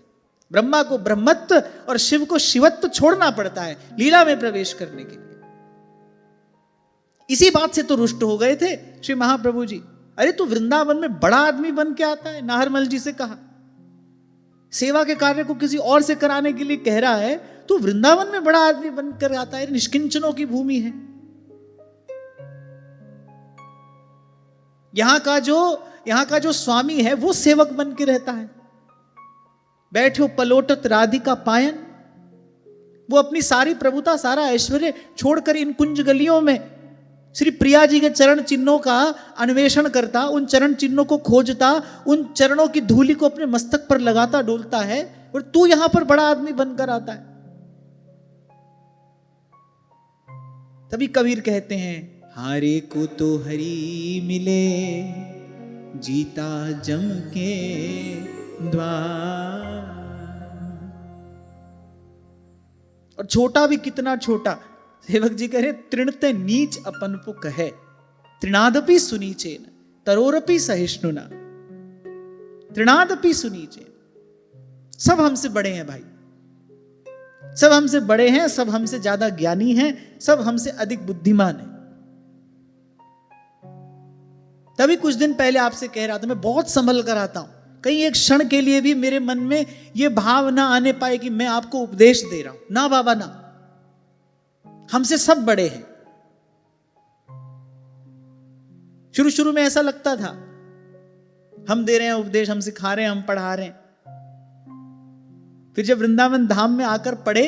ब्रह्मा को ब्रह्मत्व और शिव को शिवत्व छोड़ना पड़ता है लीला में प्रवेश करने के लिए। इसी बात से तो रुष्ट हो गए थे श्री महाप्रभु जी। अरे तू वृंदावन में बड़ा आदमी बन के आता है, नाहरमल जी से कहा। सेवा के कार्य को किसी और से कराने के लिए कह रहा है, तू वृंदावन में बड़ा आदमी बनकर आता है, निष्किंचनों की भूमि है। यहां का जो स्वामी है वो सेवक बन के रहता है। बैठो पलोटत राधिका पायन, वो अपनी सारी प्रभुता सारा ऐश्वर्य छोड़कर इन कुंज गलियों में श्री प्रिया जी के चरण चिन्हों का अन्वेषण करता, उन चरण चिन्हों को खोजता, उन चरणों की धूलि को अपने मस्तक पर लगाता डोलता है, और तू यहां पर बड़ा आदमी बनकर आता है। तभी कबीर कहते हैं हारे को तो हरि मिले जीता जम के द्वार। और छोटा भी कितना छोटा, सेवक जी कह रहे तृणते नीच अपन को कहे, तृणादपि सुनीचेन तरोरपि सहिष्णुना। तृणादपि सुनीचेन, सब हमसे बड़े हैं भाई, सब हमसे बड़े हैं, सब हमसे ज्यादा ज्ञानी हैं, सब हमसे अधिक बुद्धिमान हैं। तभी कुछ दिन पहले आपसे कह रहा था मैं बहुत संभल कर आता हूं, कहीं एक क्षण के लिए भी मेरे मन में यह भाव ना आने पाए कि मैं आपको उपदेश दे रहा हूं। ना बाबा ना, हमसे सब बड़े हैं। शुरू शुरू में ऐसा लगता था हम दे रहे हैं उपदेश, हम सिखा रहे हैं, हम पढ़ा रहे हैं। फिर जब वृंदावन धाम में आकर पढ़े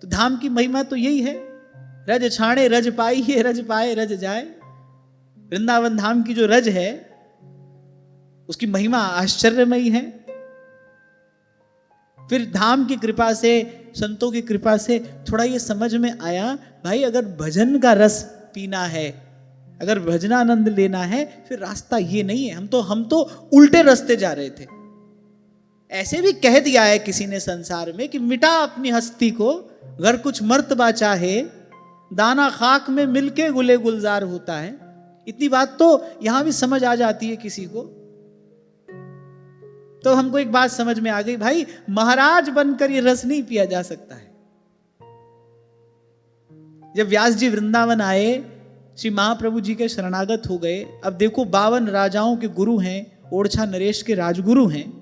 तो धाम की महिमा तो यही है, रज छाणे रज पाई है, रज पाए रज जाए। वृंदावन धाम की जो रज है उसकी महिमा आश्चर्यमयी है। फिर धाम की कृपा से, संतों की कृपा से थोड़ा ये समझ में आया, भाई अगर भजन का रस पीना है, अगर भजनानंद लेना है, फिर रास्ता ये नहीं है। हम तो उल्टे रास्ते जा रहे थे। ऐसे भी कह दिया है किसी ने संसार में कि मिटा अपनी हस्ती को, अगर कुछ मर्तबा चाहे, दाना खाक में मिलके गुले गुलजार होता है। इतनी बात तो यहां भी समझ आ जाती है किसी को। तो हमको एक बात समझ में आ गई, भाई महाराज बनकर ये रस नहीं पिया जा सकता है। जब व्यास जी वृंदावन आए, श्री महाप्रभु जी के शरणागत हो गए। अब देखो 52 राजाओं के गुरु हैं, ओरछा नरेश के राजगुरु हैं,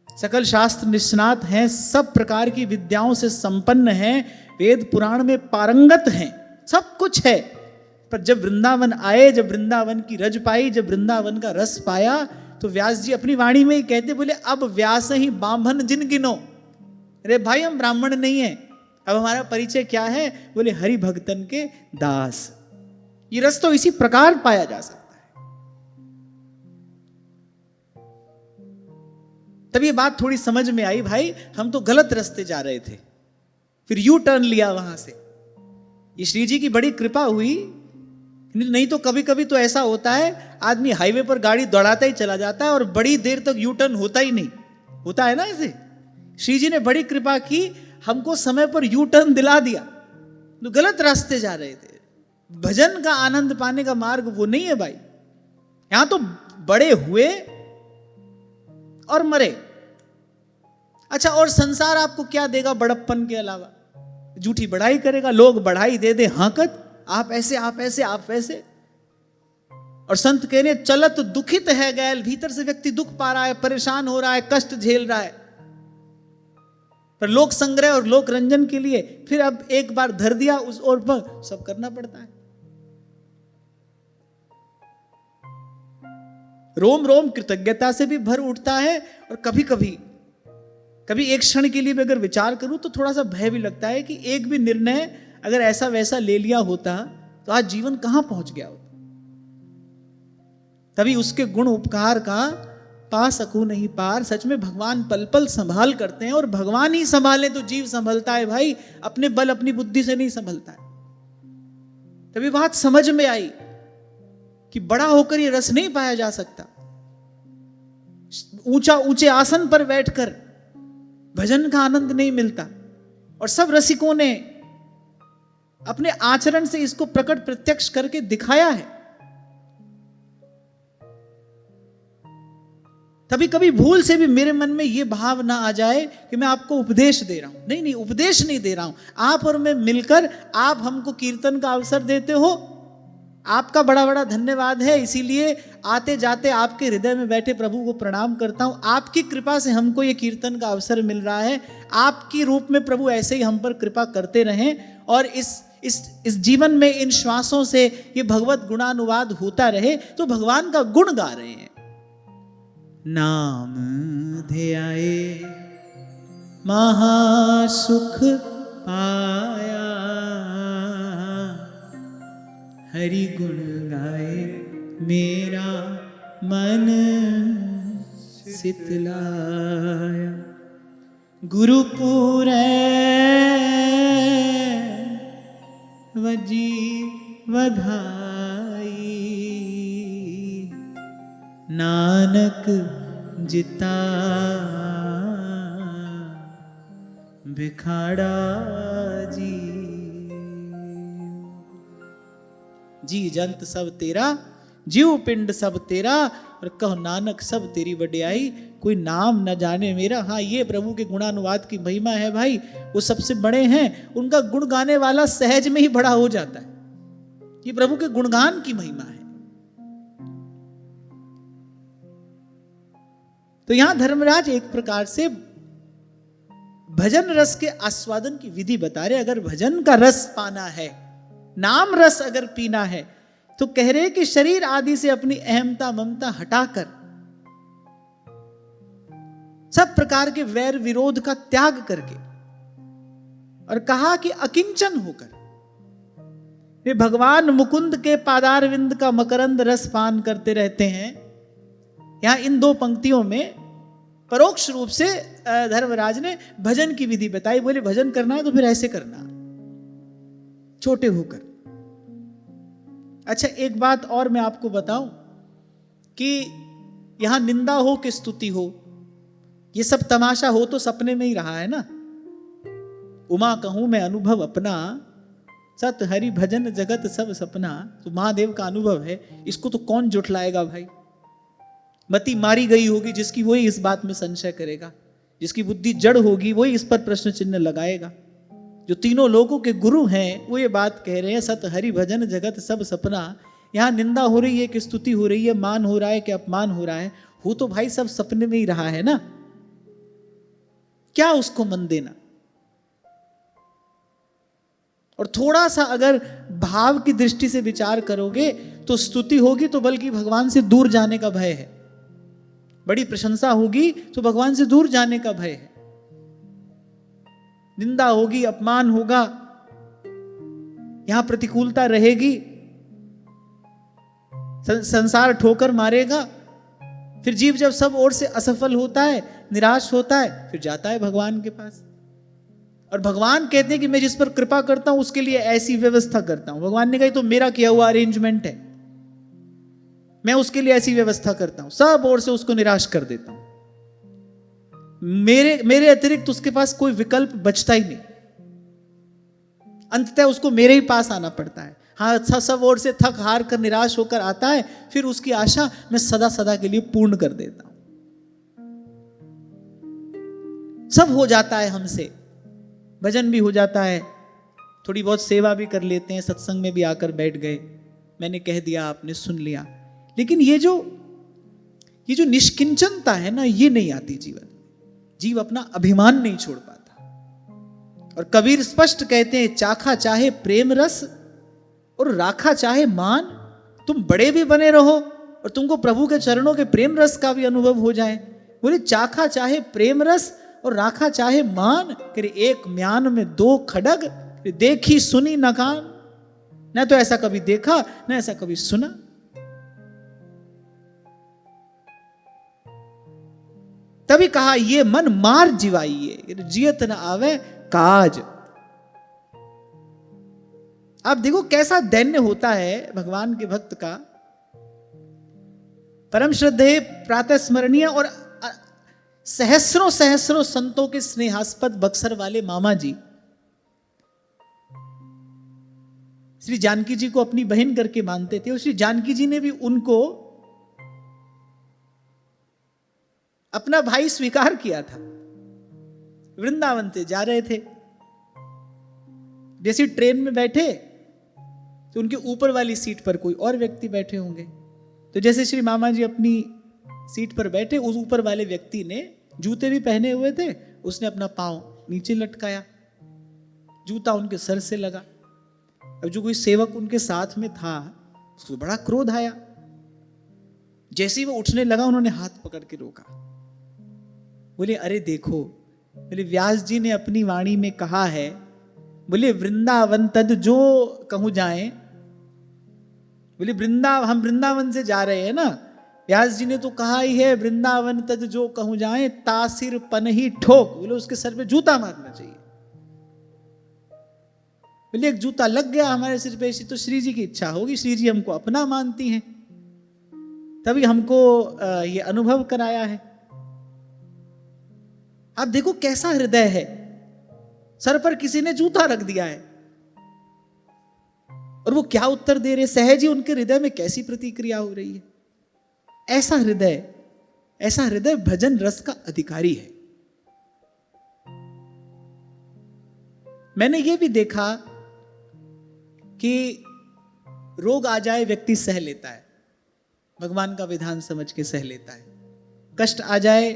सकल शास्त्र निष्णात हैं, सब प्रकार की विद्याओं से संपन्न हैं, वेद पुराण में पारंगत हैं, सब कुछ है। पर जब वृंदावन आए, जब वृंदावन की रज पाई, जब वृंदावन का रस पाया, तो व्यास जी अपनी वाणी में ही कहते, बोले अब व्यास ही बांभन जिन गिनो। अरे भाई हम ब्राह्मण नहीं हैं, अब हमारा परिचय क्या है? बोले हरि भक्तन के दास। ये रस तो इसी प्रकार पाया जा सकता है। तब ये बात थोड़ी समझ में आई, भाई हम तो गलत रास्ते जा रहे थे। फिर यू टर्न लिया वहां से। ये श्री जी की बड़ी कृपा हुई, नहीं तो कभी कभी तो ऐसा होता है आदमी हाईवे पर गाड़ी दौड़ाता ही चला जाता है और बड़ी देर तक यू टर्न होता ही नहीं, होता है ना ऐसे। श्री जी ने बड़ी कृपा की, हमको समय पर यू टर्न दिला दिया। तो गलत रास्ते जा रहे थे। भजन का आनंद पाने का मार्ग वो नहीं है भाई। यहां तो बड़े हुए, और मरे। अच्छा, और संसार आपको क्या देगा बड़प्पन के अलावा? झूठी बढ़ाई करेगा, लोग बढ़ाई दे दे हाकत, आप ऐसे आप ऐसे आप वैसे। और संत कह रहे चलत दुखित है गैल, भीतर से व्यक्ति दुख पा रहा है, परेशान हो रहा है, कष्ट झेल रहा है, पर लोक संग्रह और लोक रंजन के लिए फिर अब एक बार धर दिया उस ओर पर, सब करना पड़ता है। रोम रोम कृतज्ञता से भी भर उठता है, और कभी कभी एक क्षण के लिए भी अगर विचार करूं तो थोड़ा सा भय भी लगता है कि एक भी निर्णय अगर ऐसा वैसा ले लिया होता तो आज जीवन कहां पहुंच गया होता। तभी उसके गुण उपकार का पा सकूं नहीं पार। सच में भगवान पल पल संभाल करते हैं, और भगवान ही संभाले तो जीव संभलता है भाई, अपने बल अपनी बुद्धि से नहीं संभलता है। तभी बात समझ में आई कि बड़ा होकर ये रस नहीं पाया जा सकता। ऊंचे आसन पर बैठकर भजन का आनंद नहीं मिलता, और सब रसिकों ने अपने आचरण से इसको प्रकट प्रत्यक्ष करके दिखाया है। तभी कभी भूल से भी मेरे मन में यह भाव ना आ जाए कि मैं आपको उपदेश दे रहा हूं। नहीं, उपदेश नहीं दे रहा हूं। आप और मैं मिलकर, आप हमको कीर्तन का अवसर देते हो, आपका बड़ा बड़ा धन्यवाद है। इसीलिए आते जाते आपके हृदय में बैठे प्रभु को प्रणाम करता हूं। आपकी कृपा से हमको ये कीर्तन का अवसर मिल रहा है। आपकी रूप में प्रभु ऐसे ही हम पर कृपा करते रहें, और इस जीवन में इन श्वासों से ये भगवत गुणानुवाद होता रहे। तो भगवान का गुण गा रहे हैं। नाम ध्याए महासुख पाया, हरि गुण गाए मेरा मन सितलाया। गुरुपुरै वजी वधाई, नानक जिता भिखाड़ा जी। जी जंत सब तेरा, जीव पिंड सब तेरा, और कहो नानक सब तेरी वड्याई। कोई नाम न जाने मेरा। हाँ, ये प्रभु के गुणानुवाद की महिमा है भाई। वो सबसे बड़े हैं, उनका गुण गाने वाला सहज में ही बड़ा हो जाता है। ये प्रभु के गुणगान की महिमा है। तो यहां धर्मराज एक प्रकार से भजन रस के आस्वादन की विधि बता रहे। अगर भजन का रस पाना है, नाम रस अगर पीना है, तो कह रहे कि शरीर आदि से अपनी अहमता ममता हटाकर, सब प्रकार के वैर विरोध का त्याग करके, और कहा कि अकिंचन होकर वे भगवान मुकुंद के पादारविंद का मकरंद रस पान करते रहते हैं। यहां इन दो पंक्तियों में परोक्ष रूप से धर्मराज ने भजन की विधि बताई। बोले भजन करना है तो फिर ऐसे करना, छोटे होकर। अच्छा, एक बात और मैं आपको बताऊं कि यहां निंदा हो कि स्तुति हो, ये सब तमाशा हो तो सपने में ही रहा है ना। उमा कहूं मैं अनुभव अपना, सत हरि भजन जगत सब सपना। तो महादेव का अनुभव है, इसको तो कौन जुटलाएगा भाई। मति मारी गई होगी जिसकी, वही इस बात में संशय करेगा। जिसकी बुद्धि जड़ होगी वही इस पर प्रश्न चिन्ह लगाएगा। जो तीनों लोगों के गुरु हैं वो ये बात कह रहे हैं, सत हरि भजन जगत सब सपना। यहां निंदा हो रही है कि स्तुति हो रही है, मान हो रहा है कि अपमान हो रहा है, हो तो भाई सब सपने में ही रहा है ना। क्या उसको मन देना। और थोड़ा सा अगर भाव की दृष्टि से विचार करोगे तो स्तुति होगी तो बल्कि भगवान से दूर जाने का भय है, बड़ी प्रशंसा होगी तो भगवान से दूर जाने का भय है। निंदा होगी, अपमान होगा, यहां प्रतिकूलता रहेगी, संसार ठोकर मारेगा। फिर जीव जब सब ओर से असफल होता है, निराश होता है, फिर जाता है भगवान के पास। और भगवान कहते हैं कि मैं जिस पर कृपा करता हूं उसके लिए ऐसी व्यवस्था करता हूं। भगवान ने कहा तो मेरा किया हुआ अरेंजमेंट है, मैं उसके लिए ऐसी व्यवस्था करता हूं, सब ओर से उसको निराश कर देता हूं। मेरे अतिरिक्त उसके पास कोई विकल्प बचता ही नहीं। अंततः उसको मेरे ही पास आना पड़ता है। हाँ, सब ओर से थक हार कर निराश होकर आता है, फिर उसकी आशा मैं सदा सदा के लिए पूर्ण कर देता हूं। सब हो जाता है हमसे, भजन भी हो जाता है, थोड़ी बहुत सेवा भी कर लेते हैं, सत्संग में भी आकर बैठ गए, मैंने कह दिया आपने सुन लिया, लेकिन ये जो निष्किंचनता है ना, ये नहीं आती जीवन। जीव अपना अभिमान नहीं छोड़ पाता। और कबीर स्पष्ट कहते हैं, चाखा चाहे प्रेम रस और राखा चाहे मान। तुम बड़े भी बने रहो और तुमको प्रभु के चरणों के प्रेम रस का भी अनुभव हो जाए। बोले चाखा चाहे प्रेम रस और राखा चाहे मान, करे एक म्यान में दो खड़ग, देखी सुनी न कान। न तो ऐसा कभी देखा न ऐसा कभी सुना। तभी कहा ये मन मार जिवाइए, जियत न आवे काज। आप देखो कैसा दैन्य होता है भगवान के भक्त का। परम श्रद्धेय प्रातः स्मरणीय और सहस्रों सहस्रों संतों के स्नेहास्पद बक्सर वाले मामा जी श्री जानकी जी को अपनी बहन करके मानते थे, और श्री जानकी जी ने भी उनको अपना भाई स्वीकार किया था। वृंदावन से जा रहे थे, जैसे ट्रेन में बैठे तो उनके ऊपर वाली सीट पर कोई और व्यक्ति बैठे होंगे, तो जैसे श्री मामा जी अपनी सीट पर बैठे, उस ऊपर वाले व्यक्ति ने जूते भी पहने हुए थे, उसने अपना पांव नीचे लटकाया, जूता उनके सर से लगा। अब जो कोई सेवक उनके साथ में था उसको बड़ा क्रोध आया। जैसे ही वो उठने लगा उन्होंने हाथ पकड़ के रोका। बोले अरे देखो, बोले व्यास जी ने अपनी वाणी में कहा है, बोले वृंदावन तद जो कहूं जाए, बोले हम वृंदावन से जा रहे हैं ना, व्यास जी ने तो कहा ही है वृंदावन तद जो कहूं जाए, तासिर पन ही ठोक। बोले उसके सर पे जूता मारना चाहिए। बोले एक जूता लग गया हमारे सिर पे, तो श्री जी की इच्छा होगी, श्री जी हमको अपना मानती हैं, तभी हमको ये अनुभव कराया है। आप देखो कैसा हृदय है, सर पर किसी ने जूता रख दिया है और वो क्या उत्तर दे रहे, सहज ही उनके हृदय में कैसी प्रतिक्रिया हो रही है। ऐसा हृदय भजन रस का अधिकारी है। मैंने ये भी देखा कि रोग आ जाए व्यक्ति सह लेता है, भगवान का विधान समझ के सह लेता है। कष्ट आ जाए,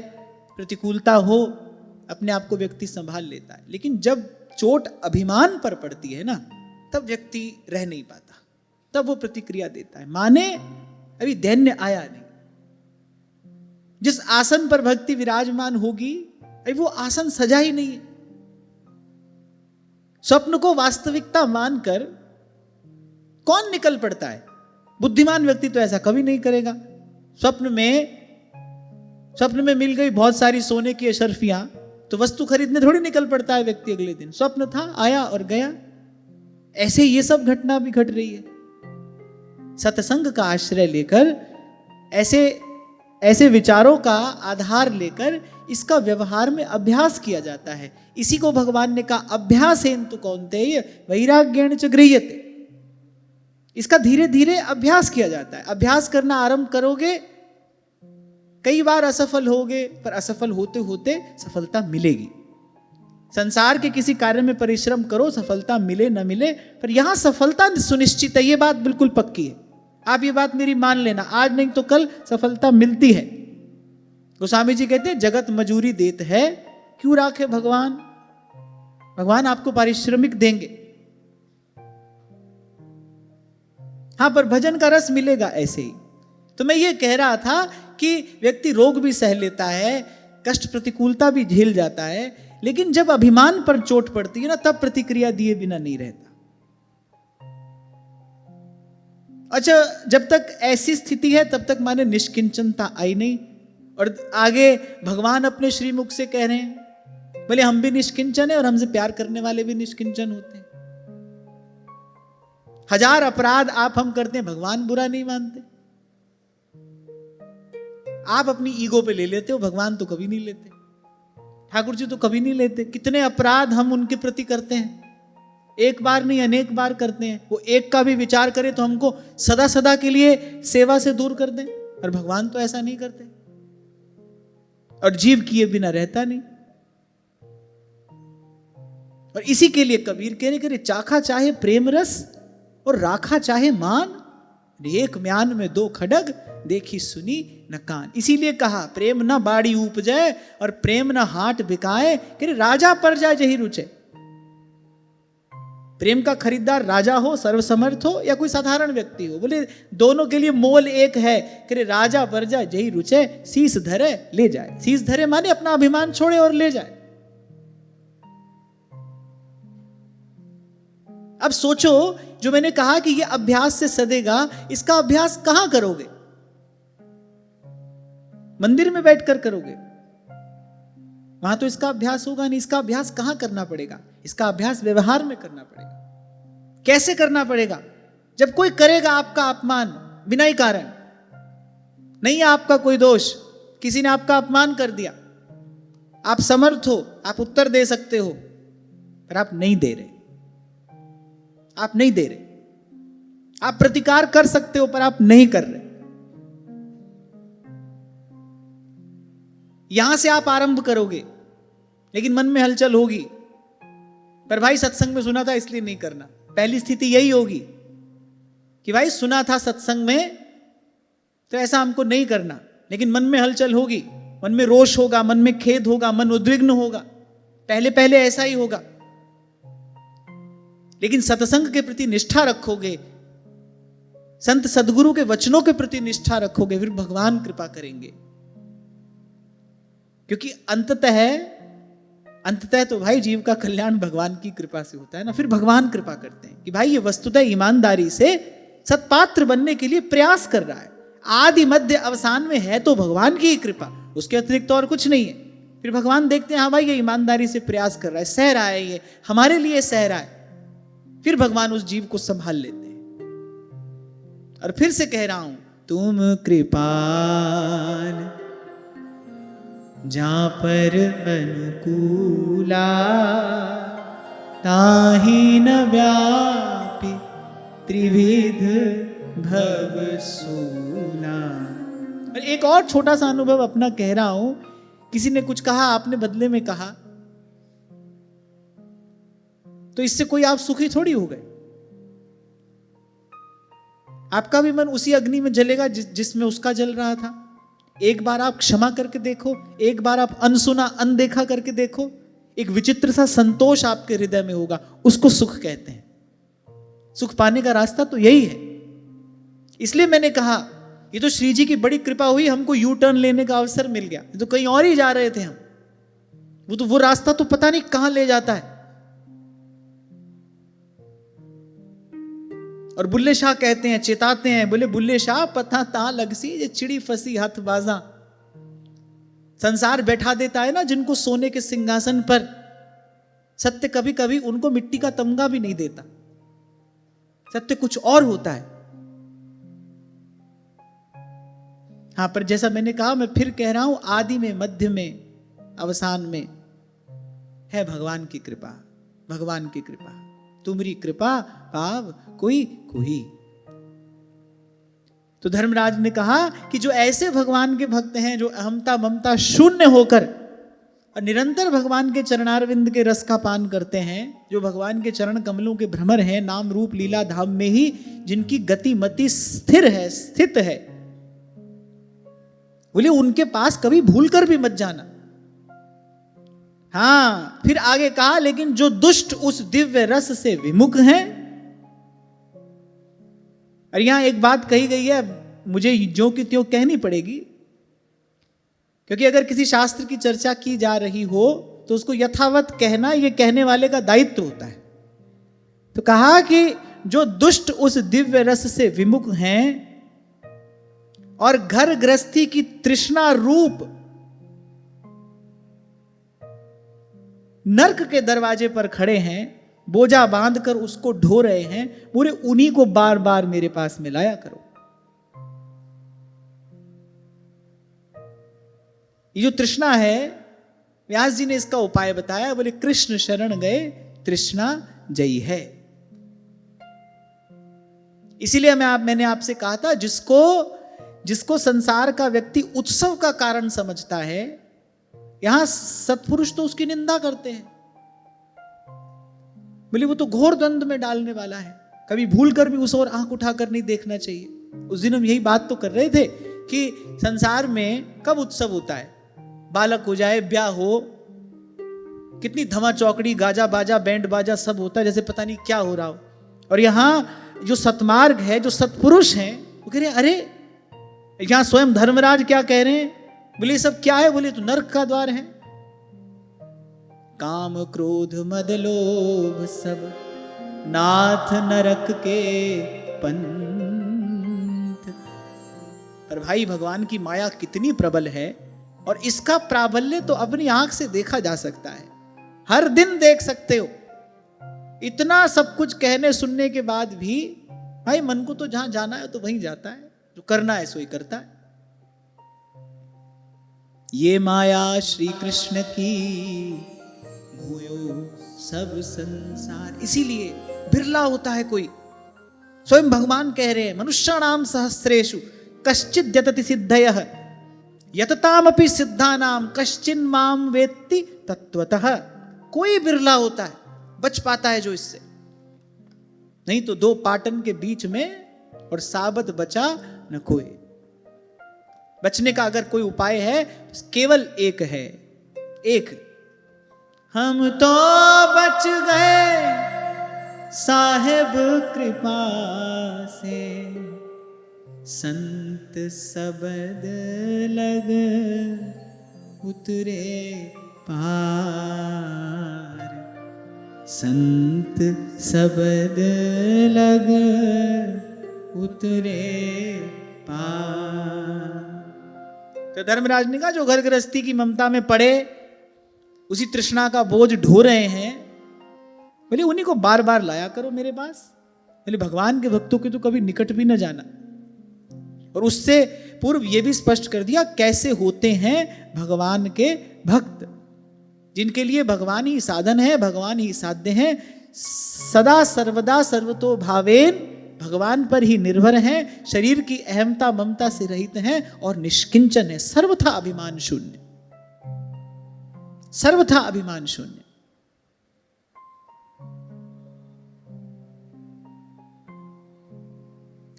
प्रतिकूलता हो, अपने आप को व्यक्ति संभाल लेता है। लेकिन जब चोट अभिमान पर पड़ती है ना, तब व्यक्ति रह नहीं पाता, तब वो प्रतिक्रिया देता है। माने अभी दैन्य आया नहीं, जिस आसन पर भक्ति विराजमान होगी अभी वो आसन सजा ही नहीं है। स्वप्न को वास्तविकता मानकर कौन निकल पड़ता है? बुद्धिमान व्यक्ति तो ऐसा कभी नहीं करेगा। स्वप्न में मिल गई बहुत सारी सोने की अशर्फियां, तो वस्तु खरीदने थोड़ी निकल पड़ता है व्यक्ति अगले दिन। स्वप्न था, आया और गया। ऐसे ये सब घटना भी घट रही है। सत्संग का आश्रय लेकर, ऐसे विचारों का आधार लेकर इसका व्यवहार में अभ्यास किया जाता है। इसी को भगवान ने कहा अभ्यासेन तु कौन्तेय वैराग्येण च गृह्यते। इसका धीरे धीरे अभ्यास किया जाता है। अभ्यास करना आरंभ करोगे, कई बार असफल होगे, पर असफल होते होते सफलता मिलेगी। संसार के किसी कार्य में परिश्रम करो, सफलता मिले न मिले, पर यहां सफलता सुनिश्चित है। यह बात बिल्कुल पक्की है। आप ये बात मेरी मान लेना, आज नहीं तो कल सफलता मिलती है। गोस्वामी जी कहते हैं जगत मजूरी देत है, क्यों राखे भगवान। भगवान आपको पारिश्रमिक देंगे। हां, पर भजन का रस मिलेगा ऐसे ही। तो मैं ये कह रहा था कि व्यक्ति रोग भी सह लेता है, कष्ट प्रतिकूलता भी झेल जाता है, लेकिन जब अभिमान पर चोट पड़ती है ना, तब प्रतिक्रिया दिए बिना नहीं रहता। अच्छा, जब तक ऐसी स्थिति है तब तक माने निष्किंचनता आई नहीं। और आगे भगवान अपने श्रीमुख से कह रहे हैं, बोले हम भी निष्किंचन है और हमसे प्यार करने वाले भी निष्किंचन होते हैं। हजार अपराध आप हम करते हैं, भगवान बुरा नहीं मानते। आप अपनी ईगो पे ले लेते हो, भगवान तो कभी नहीं लेते, ठाकुर जी तो कभी नहीं लेते। कितने अपराध हम उनके प्रति करते हैं, एक बार नहीं अनेक बार करते हैं। वो एक का भी विचार करे तो हमको सदा सदा के लिए सेवा से दूर कर दें, और भगवान तो ऐसा नहीं करते। और जीव किए बिना रहता नहीं। और इसी के लिए कबीर कहने के चाखा चाहे प्रेम रस और राखा चाहे मान, एक म्यान में दो खडग देखी सुनी न कान। इसीलिए कहा प्रेम न बाड़ी उपजे और प्रेम न हाट बिकाए, कि राजा पर जाए जही रुचे। प्रेम का खरीदार राजा हो, सर्वसमर्थ हो, या कोई साधारण व्यक्ति हो, बोले दोनों के लिए मोल एक है कि राजा पर जाए जही रुचे, शीश धरे ले जाए। शीश धरे माने अपना अभिमान छोड़े और ले जाए। अब सोचो, जो मैंने कहा कि यह अभ्यास से सदेगा, इसका अभ्यास कहां करोगे? मंदिर में बैठकर करोगे? वहां तो इसका अभ्यास होगा नहीं। इसका अभ्यास कहां करना पड़ेगा? इसका अभ्यास व्यवहार में करना पड़ेगा। कैसे करना पड़ेगा? जब कोई करेगा आपका अपमान बिना ही कारण, नहीं है आपका कोई दोष, किसी ने आपका अपमान कर दिया, आप समर्थ हो, आप उत्तर दे सकते हो, पर आप नहीं दे रहे, आप नहीं दे रहे। आप प्रतिकार कर सकते हो, पर आप नहीं कर रहे। यहां से आप आरंभ करोगे, लेकिन मन में हलचल होगी, पर भाई सत्संग में सुना था इसलिए नहीं करना। पहली स्थिति यही होगी कि भाई सुना था सत्संग में तो ऐसा हमको नहीं करना, लेकिन मन में हलचल होगी, मन में रोष होगा, मन में खेद होगा, मन उद्विग्न होगा। पहले पहले ऐसा ही होगा, लेकिन सत्संग के प्रति निष्ठा रखोगे, संत सदगुरु के वचनों के प्रति निष्ठा रखोगे, फिर भगवान कृपा करेंगे। क्योंकि अंततः तो भाई जीव का कल्याण भगवान की कृपा से होता है ना। फिर भगवान कृपा करते हैं कि भाई ये वस्तुतः ईमानदारी से सत्पात्र बनने के लिए प्रयास कर रहा है, आदि मध्य अवसान में है तो भगवान की ही कृपा, उसके अतिरिक्त तो और कुछ नहीं है। फिर भगवान देखते हैं हाँ भाई ये ईमानदारी से प्रयास कर रहा है, सह रहा है, ये हमारे लिए सह रहा है, फिर भगवान उस जीव को संभाल लेते हैं। और फिर से कह रहा हूं, तुम कृपान जहां पर अनुकूला, ताहि न व्यापी त्रिविध भव सूला। और एक और छोटा सा अनुभव अपना कह रहा हूं। किसी ने कुछ कहा, आपने बदले में कहा, तो इससे कोई आप सुखी थोड़ी हो गए। आपका भी मन उसी अग्नि में जलेगा जिसमें उसका जल रहा था। एक बार आप क्षमा करके देखो, एक बार आप अनसुना अनदेखा करके देखो, एक विचित्र सा संतोष आपके हृदय में होगा, उसको सुख कहते हैं। सुख पाने का रास्ता तो यही है। इसलिए मैंने कहा ये तो श्री जी की बड़ी कृपा हुई, हमको यू टर्न लेने का अवसर मिल गया, तो कहीं और ही जा रहे थे हम। वो रास्ता तो पता नहीं कहां ले जाता है। और बुल्ले शाह कहते हैं, चेताते हैं, बोले बुल्ले शाह पता ता लगसी ये चिड़ी फंसी हाथ बाजा। संसार बैठा देता है ना जिनको सोने के सिंहासन पर, सत्य कभी कभी उनको मिट्टी का तमगा भी नहीं देता। सत्य कुछ और होता है। हाँ, पर जैसा मैंने कहा, मैं फिर कह रहा हूं, आदि में, मध्य में, अवसान में है भगवान की कृपा। भगवान की कृपा, तुम्हारी कृपा पाव कोई कोई। तो धर्मराज ने कहा कि जो ऐसे भगवान के भक्त हैं, जो अहमता ममता शून्य होकर और निरंतर भगवान के चरणारविंद के रस का पान करते हैं, जो भगवान के चरण कमलों के भ्रमर हैं, नाम रूप लीला धाम में ही जिनकी गति मति स्थिर है, स्थित है, बोले उनके पास कभी भूल कर भी मत जाना। हाँ, फिर आगे कहा, लेकिन जो दुष्ट उस दिव्य रस से विमुख हैं। और यहां एक बात कही गई है, मुझे जो कि त्यों कहनी पड़ेगी, क्योंकि अगर किसी शास्त्र की चर्चा की जा रही हो तो उसको यथावत कहना ये कहने वाले का दायित्व होता है। तो कहा कि जो दुष्ट उस दिव्य रस से विमुख हैं और घर गृहस्थी की तृष्णा रूप नर्क के दरवाजे पर खड़े हैं, बोझा बांधकर उसको ढो रहे हैं, पूरे उन्हीं को बार बार मेरे पास में लाया करो। ये जो तृष्णा है, व्यास जी ने इसका उपाय बताया, बोले कृष्ण शरण गए तृष्णा जयी है। इसीलिए मैंने आपसे कहा था, जिसको संसार का व्यक्ति उत्सव का कारण समझता है, यहां सत्पुरुष तो उसकी निंदा करते हैं। बोले वो तो घोर द्वंद्व में डालने वाला है, कभी भूल कर भी उस ओर आंख उठाकर नहीं देखना चाहिए। उस दिन हम यही बात तो कर रहे थे कि संसार में कब उत्सव होता है, बालक हो जाए, ब्याह हो, कितनी धमा चौकड़ी, गाजा बाजा, बैंड बाजा सब होता है, जैसे पता नहीं क्या हो रहा हो। और यहाँ जो सतमार्ग है, जो सतपुरुष हैं, वो कह रहे हैं अरे यहाँ स्वयं धर्मराज क्या कह रहे हैं, बोले सब क्या है, बोले तो नरक का द्वार है। काम क्रोध मद लोभ सब नाथ नरक के पंथ। पर भाई भगवान की माया कितनी प्रबल है, और इसका प्राबल्य तो अपनी आंख से देखा जा सकता है, हर दिन देख सकते हो। इतना सब कुछ कहने सुनने के बाद भी भाई मन को तो जहां जाना है तो वहीं जाता है, जो करना है सो ही करता है। ये माया श्री कृष्ण की मोयो सब संसार। इसीलिए बिरला होता है कोई, स्वयं भगवान कह रहे हैं मनुष्याणाम सहस्रेषु कश्चिद् यतति सिद्धयः यततामपि सिद्धानाम कश्चिन् माम वेत्ति तत्वतः। कोई बिरला होता है, बच पाता है जो इससे, नहीं तो दो पाटन के बीच में और साबत बचा न कोई। बचने का अगर कोई उपाय है केवल एक है, एक, हम तो बच गए साहेब कृपा से, संत सबद लग उतरे पार, संत सबद लग उतरे पार। तो धर्मराज ने कहा जो घर गृहस्थी की ममता में पड़े, उसी तृष्णा का बोझ ढो रहे हैं, बोले उन्हीं को बार बार लाया करो मेरे पास। बोले भगवान के भक्तों के तो कभी निकट भी न जाना। और उससे पूर्व यह भी स्पष्ट कर दिया कैसे होते हैं भगवान के भक्त, जिनके लिए भगवान ही साधन है, भगवान ही साध्य है, सदा सर्वदा सर्वतो भावेन भगवान पर ही निर्भर हैं, शरीर की अहमता ममता से रहित हैं और निष्किंचन है, सर्वथा अभिमान शून्य, सर्वथा अभिमान शून्य।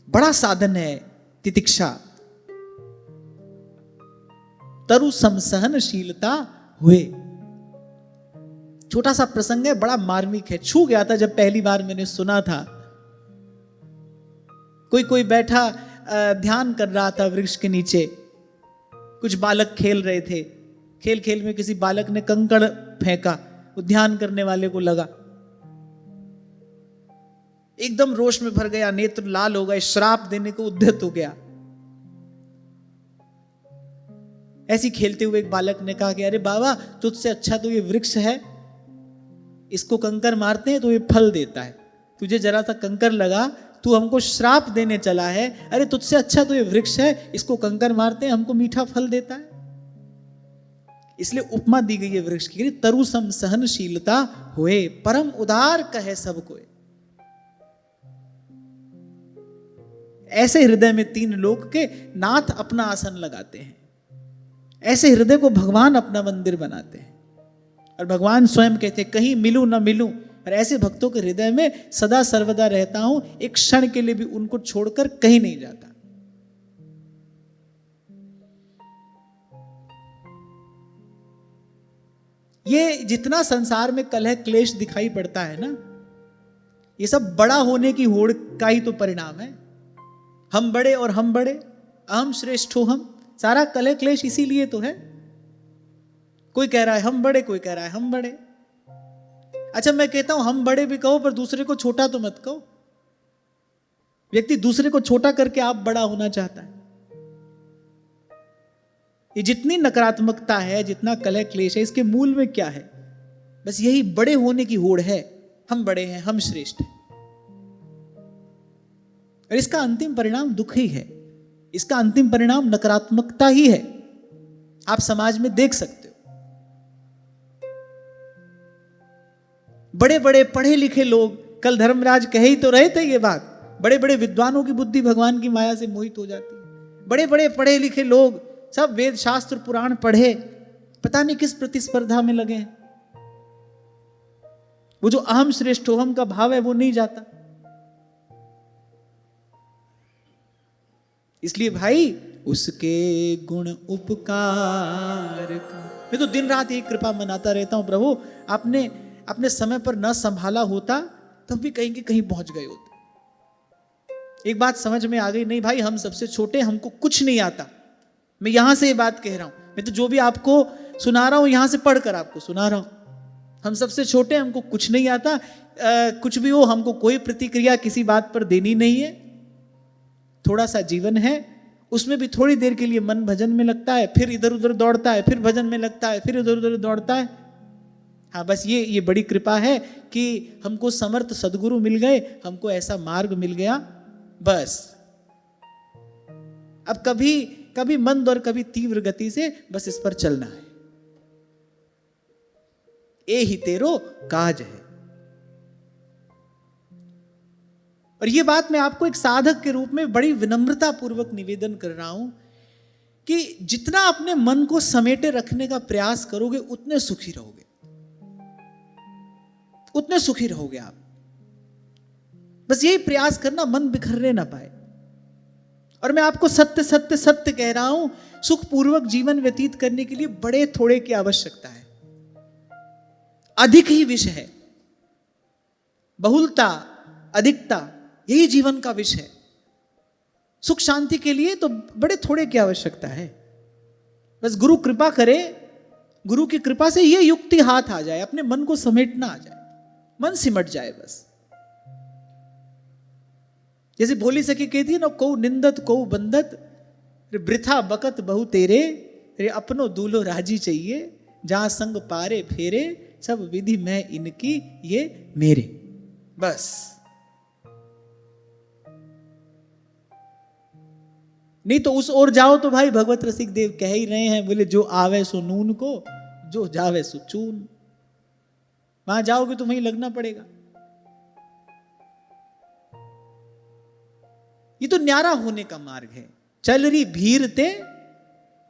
बड़ा साधन है तितिक्षा, तरु समसहनशीलता हुए। छोटा सा प्रसंग है, बड़ा मार्मिक है, छू गया था जब पहली बार मैंने सुना था। कोई बैठा ध्यान कर रहा था वृक्ष के नीचे, कुछ बालक खेल रहे थे, खेल खेल में किसी बालक ने कंकड़ फेंका, वो ध्यान करने वाले को लगा, एकदम रोष में भर गया, नेत्र लाल हो गए, श्राप देने को उद्यत हो गया। ऐसी खेलते हुए एक बालक ने कहा कि अरे बाबा तुझसे अच्छा तो ये वृक्ष है, इसको कंकर मारते हैं तो ये फल देता है, तुझे जरा सा कंकर लगा, तू हमको श्राप देने चला है, अरे तुझसे अच्छा तो ये वृक्ष है, इसको कंकर मारते हैं हमको मीठा फल देता है। इसलिए उपमा दी गई है वृक्ष की, तरु सम सहनशीलता हुए, परम उदार कहे सबको। ऐसे हृदय में तीन लोक के नाथ अपना आसन लगाते हैं, ऐसे हृदय को भगवान अपना मंदिर बनाते हैं। और भगवान स्वयं कहते हैं कहीं मिलूं ना मिलूं, और ऐसे भक्तों के हृदय में सदा सर्वदा रहता हूं, एक क्षण के लिए भी उनको छोड़कर कहीं नहीं जाता। ये जितना संसार में कलह क्लेश दिखाई पड़ता है ना, ये सब बड़ा होने की होड़ का ही तो परिणाम है। हम बड़े और हम बड़े, अहम श्रेष्ठो हम, सारा कलह क्लेश इसीलिए तो है। कोई कह रहा है हम बड़े, कोई कह रहा है हम बड़े। अच्छा मैं कहता हूं हम बड़े भी कहो, पर दूसरे को छोटा तो मत कहो। व्यक्ति दूसरे को छोटा करके आप बड़ा होना चाहता है। ये जितनी नकारात्मकता है, जितना कलह क्लेश है, इसके मूल में क्या है? बस यही बड़े होने की होड़ है। हम बड़े हैं, हम श्रेष्ठ हैं, और इसका अंतिम परिणाम दुख ही है, इसका अंतिम परिणाम नकारात्मकता ही है। आप समाज में देख सकते हो, बड़े बड़े पढ़े लिखे लोग, कल धर्मराज कहे ही तो रहे थे ये बात, बड़े बड़े विद्वानों की बुद्धि भगवान की माया से मोहित हो जाती है। बड़े बड़े पढ़े लिखे लोग सब वेद शास्त्र पुराण पढ़े, पता नहीं किस प्रतिस्पर्धा में लगे हैं, वो जो अहम श्रेष्ठोहम का भाव है वो नहीं जाता। इसलिए भाई उसके गुण उपकार का, मैं तो दिन रात एक कृपा मनाता रहता हूं, प्रभु आपने अपने समय पर न संभाला होता तब भी कहीं के कहीं पहुंच गए होते। एक बात समझ में आ गई, नहीं भाई हम सबसे छोटे, हमको कुछ नहीं आता। मैं यहां से ये बात कह रहा हूं, मैं तो जो भी आपको सुना रहा हूं यहां से पढ़कर आपको सुना रहा हूं। हम सबसे छोटे, हमको कुछ नहीं आता। कुछ भी हो, हमको कोई प्रतिक्रिया किसी बात पर देनी नहीं है। थोड़ा सा जीवन है, उसमें भी थोड़ी देर के लिए मन भजन में लगता है, फिर इधर उधर दौड़ता है, फिर भजन में लगता है, फिर इधर उधर दौड़ता है। हाँ बस ये बड़ी कृपा है कि हमको समर्थ सदगुरु मिल गए, हमको ऐसा मार्ग मिल गया। बस अब कभी मंद और कभी तीव्र गति से बस इस पर चलना है। ए ही तेरो काज है। और ये बात मैं आपको एक साधक के रूप में बड़ी विनम्रता पूर्वक निवेदन कर रहा हूं कि जितना अपने मन को समेटे रखने का प्रयास करोगे उतने सुखी रहोगे, उतने सुखी रहोगे आप। बस यही प्रयास करना, मन बिखरने ना पाए। और मैं आपको सत्य सत्य सत्य कह रहा हूं, सुखपूर्वक जीवन व्यतीत करने के लिए बड़े थोड़े की आवश्यकता है, अधिक ही विषय है। बहुलता, अधिकता, यही जीवन का विषय है। सुख शांति के लिए तो बड़े थोड़े की आवश्यकता है। बस गुरु कृपा करे, गुरु की कृपा से ये युक्ति हाथ आ जाए, अपने मन को समेटना आ जाए, मन सिमट जाए बस। जैसे भोली सखी कहती है ना, को निंदत को बंदत, वृथा बकत बहु तेरे, रे अपनो दूल्हो राजी चाहिए, जहां संग पारे फेरे, सब विधि मैं इनकी ये मेरे। बस नहीं तो उस ओर जाओ तो भाई भगवत रसिक देव कह ही रहे हैं, बोले जो आवे सो नून को, जो जावे सो चून। वहां जाओगे तो वहीं लगना पड़ेगा। ये तो न्यारा होने का मार्ग है। चल रही भीड़ ते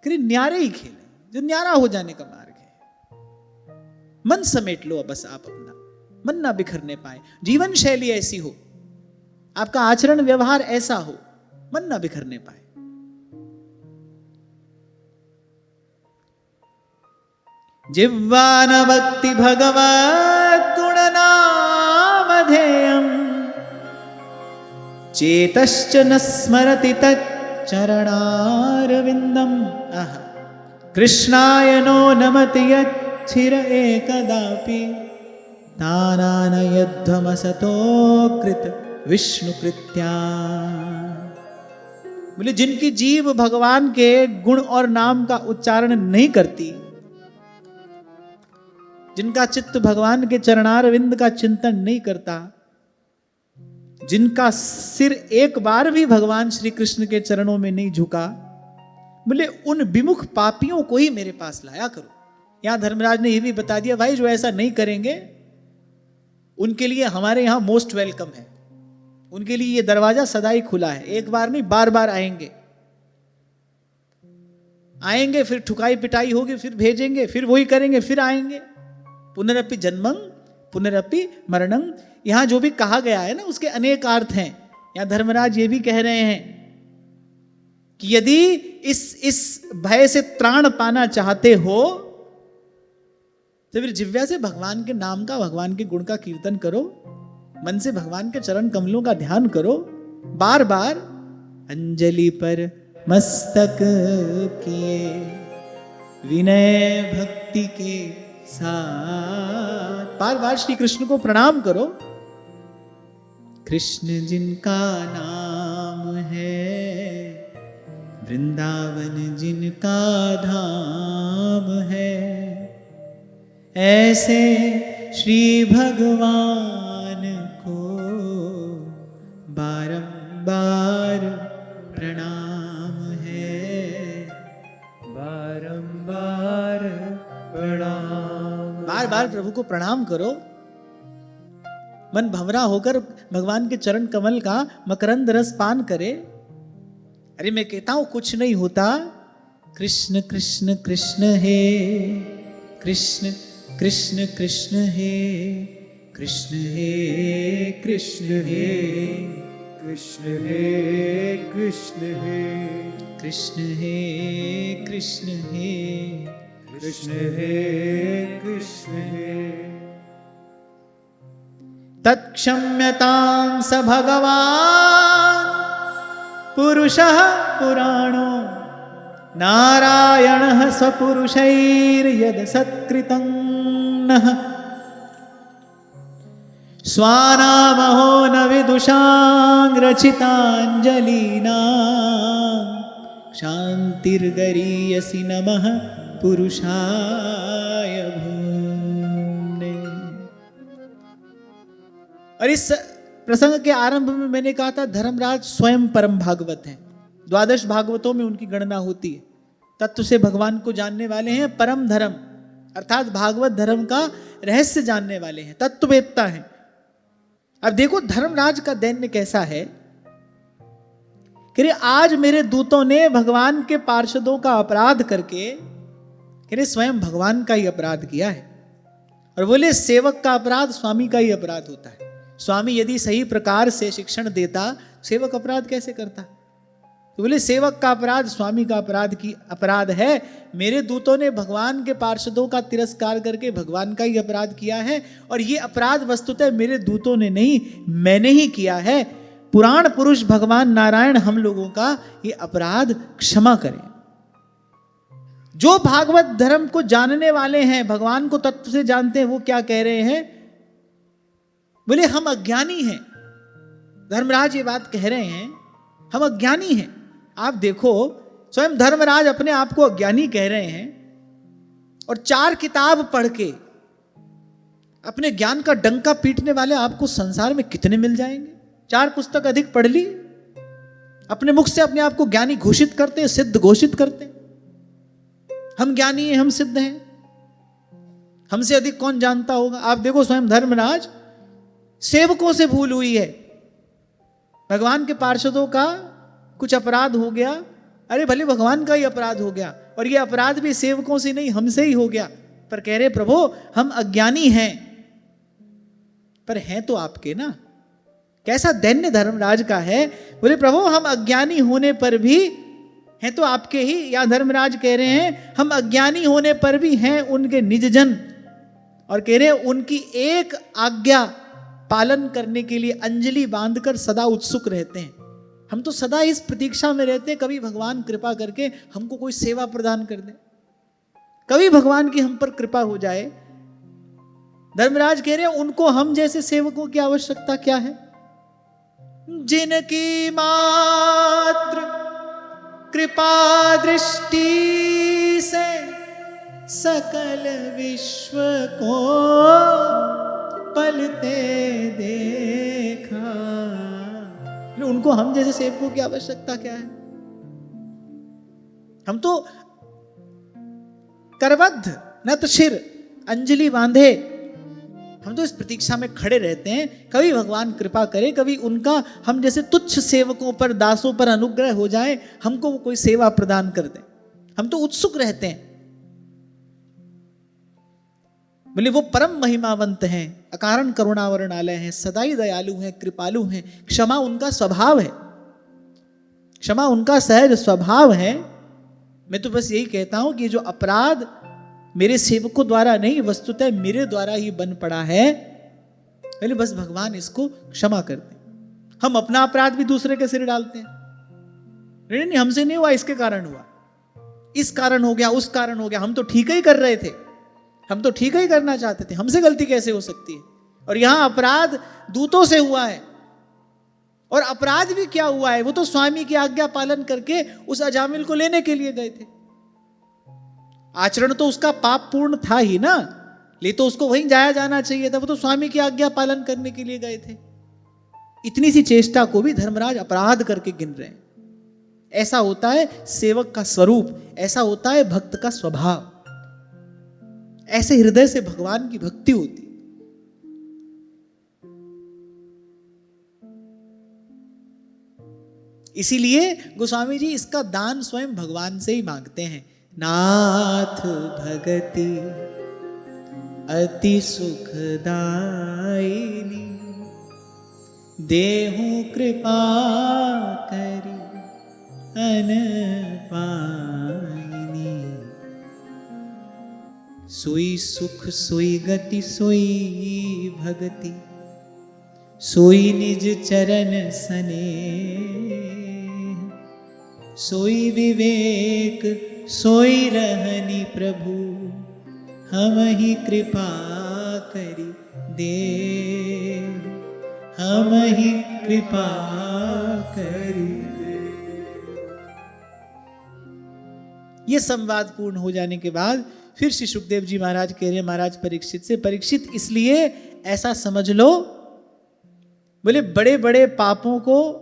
करे न्यारे ही खेले, जो न्यारा हो जाने का मार्ग है। मन समेट लो बस आप अपना, मन ना बिखरने पाए। जीवन शैली ऐसी हो, आपका आचरण व्यवहार ऐसा हो, मन ना बिखरने पाए। जिह्वान भक्ति भगवत् गुण नामधेयम्, चेतश्च न स्मरति तच्चरणारविन्दम्। कृष्णाय नो नमति यच्छिर एकदापि, तानानयध्वमसतो कृत विष्णुकृत्या। बोले जिनकी जीव भगवान के गुण और नाम का उच्चारण नहीं करती, जिनका चित्त भगवान के चरणारविंद का चिंतन नहीं करता, जिनका सिर एक बार भी भगवान श्री कृष्ण के चरणों में नहीं झुका, बोले उन विमुख पापियों को ही मेरे पास लाया करो। यहां धर्मराज ने यह भी बता दिया, भाई जो ऐसा नहीं करेंगे उनके लिए हमारे यहां मोस्ट वेलकम है, उनके लिए यह दरवाजा सदा ही खुला है। एक बार नहीं, बार बार आएंगे, आएंगे फिर ठुकाई पिटाई होगी, फिर भेजेंगे, फिर वही करेंगे, फिर आएंगे। पुनरपि जन्मं पुनरपि मरणं, यहां जो भी कहा गया है ना उसके अनेक अर्थ हैं। यहां धर्मराज ये भी कह रहे हैं कि यदि इस भय से त्राण पाना चाहते हो तो फिर जिह्वा से भगवान के नाम का, भगवान के गुण का कीर्तन करो, मन से भगवान के चरण कमलों का ध्यान करो, बार बार अंजलि पर मस्तक किए विनय भक्ति के साथ, बार बार श्री कृष्ण को प्रणाम करो। कृष्ण जिनका नाम है, वृंदावन जिनका धाम है, ऐसे श्री भगवान को बारंबार प्रणाम है, बारंबार प्रणाम। बार बार प्रभु को प्रणाम करो। मन भंवरा होकर भगवान के चरण कमल का मकरंद रस पान करे। अरे मैं कहता हूं कुछ नहीं होता, कृष्ण कृष्ण कृष्ण हे, कृष्ण कृष्ण कृष्ण हे, कृष्ण हे कृष्ण हे कृष्ण हे कृष्ण हे कृष्ण हे कृष्ण हे कृष्ण हे कृष्ण हे तत्क्षम्यतां स भगवान् पुरुषः पुराणो नारायणः स्वपुरुषैर्यद् सत्कृतं नः स्वानामहो न विदुषां रचिताञ्जलीनां क्षान्तिर्गरीयसि नमः पुरुषाय भूम्ने। और इस प्रसंग के आरंभ में मैंने कहा था धर्मराज स्वयं परम भागवत हैं। 12 भागवतों में उनकी गणना होती है। तत्व से भगवान को जानने वाले हैं, परम धर्म अर्थात भागवत धर्म का रहस्य जानने वाले हैं, तत्ववेत्ता हैं। अब देखो धर्मराज का दैन्य कैसा है कि आज मेरे दूतों ने भगवान के पार्षदों का अपराध करके स्वयं भगवान का ही अपराध किया है। और बोले सेवक का अपराध स्वामी का ही अपराध होता है। स्वामी यदि सही प्रकार से शिक्षण देता, सेवक अपराध कैसे करता? तो बोले सेवक का अपराध स्वामी का अपराध है। मेरे दूतों ने भगवान के पार्षदों का तिरस्कार करके भगवान का ही अपराध किया है। और ये अपराध वस्तुतः मेरे दूतों ने नहीं, मैंने ही किया है। पुराण पुरुष भगवान नारायण हम लोगों का ये अपराध क्षमा करें। जो भागवत धर्म को जानने वाले हैं, भगवान को तत्व से जानते हैं, वो क्या कह रहे हैं? बोले हम अज्ञानी हैं। धर्मराज ये बात कह रहे हैं, हम अज्ञानी हैं। आप देखो स्वयं धर्मराज अपने आप को अज्ञानी कह रहे हैं और 4 किताब पढ़ के अपने ज्ञान का डंका पीटने वाले आपको संसार में कितने मिल जाएंगे? 4 पुस्तक अधिक पढ़ ली, अपने मुख से अपने आप को ज्ञानी घोषित करते हैं, सिद्ध घोषित करते हैं। हम ज्ञानी हैं, हम सिद्ध हैं, हमसे अधिक कौन जानता होगा? आप देखो स्वयं धर्मराज, सेवकों से भूल हुई है, भगवान के पार्षदों का कुछ अपराध हो गया, अरे भले भगवान का ही अपराध हो गया, और ये अपराध भी सेवकों से नहीं हमसे ही हो गया। पर कह रहे प्रभु हम अज्ञानी हैं, पर हैं तो आपके ना। कैसा दैन्य धर्मराज का है। बोले प्रभु हम अज्ञानी होने पर भी हैं तो आपके ही। या धर्मराज कह रहे हैं हम अज्ञानी होने पर भी हैं उनके निज जन, और कह रहे हैं उनकी एक आज्ञा पालन करने के लिए अंजलि बांधकर सदा उत्सुक रहते हैं। हम तो सदा इस प्रतीक्षा में रहते हैं कभी भगवान कृपा करके हमको कोई सेवा प्रदान कर दे, कभी भगवान की हम पर कृपा हो जाए। धर्मराज कह रहे हैं उनको हम जैसे सेवकों की आवश्यकता क्या है? जिनकी मात्र कृपा दृष्टि से सकल विश्व को पलते देखा। उनको हम जैसे सेवकों की आवश्यकता क्या है? हम तो करबद्ध नत शिर अंजलि बांधे, हम तो इस प्रतीक्षा में खड़े रहते हैं कभी भगवान कृपा करे, कभी उनका हम जैसे तुच्छ सेवकों पर दासों पर अनुग्रह हो जाए, हमको वो कोई सेवा प्रदान कर दे। हम तो उत्सुक रहते हैं। बोले वो परम महिमावंत हैं, अकारण करुणावरणालय हैं, सदाई दयालु हैं, कृपालु हैं। क्षमा उनका स्वभाव है, क्षमा उनका सहज स्वभाव है। मैं तो बस यही कहता हूं कि जो अपराध मेरे सेवकों द्वारा नहीं वस्तुतः मेरे द्वारा ही बन पड़ा है, पहले बस भगवान इसको क्षमा कर दे। हम अपना अपराध भी दूसरे के सिर डालते हैं, नहीं हमसे नहीं हुआ, इसके कारण हुआ, इस कारण हो गया, उस कारण हो गया। हम तो ठीक ही कर रहे थे, हम तो ठीक ही करना चाहते थे, हमसे गलती कैसे हो सकती है? और यहां अपराध दूतों से हुआ है। और अपराध भी क्या हुआ है? वो तो स्वामी की आज्ञा पालन करके उस अजामिल को लेने के लिए गए थे। आचरण तो उसका पाप पूर्ण था ही ना, ले तो उसको वहीं जाया जाना चाहिए था। वो तो स्वामी की आज्ञा पालन करने के लिए गए थे। इतनी सी चेष्टा को भी धर्मराज अपराध करके गिन रहे हैं। ऐसा होता है सेवक का स्वरूप, ऐसा होता है भक्त का स्वभाव। ऐसे हृदय से भगवान की भक्ति होती। इसीलिए गोस्वामी जी इसका दान स्वयं भगवान से ही मांगते हैं। नाथ भगति अति सुखदायिनी, देहु कृपा करी अनपायिनी। सोई सुख सोई गति सोई भगति, सोई निज चरण स्नेह। सोई विवेक सोई रहनी प्रभु, हम ही कृपा करी दे, हम ही कृपा करी दे। ये संवाद पूर्ण हो जाने के बाद फिर श्री सुखदेव जी महाराज कह रहे हैं महाराज परीक्षित से, परीक्षित इसलिए ऐसा समझ लो, बोले बड़े बड़े पापों को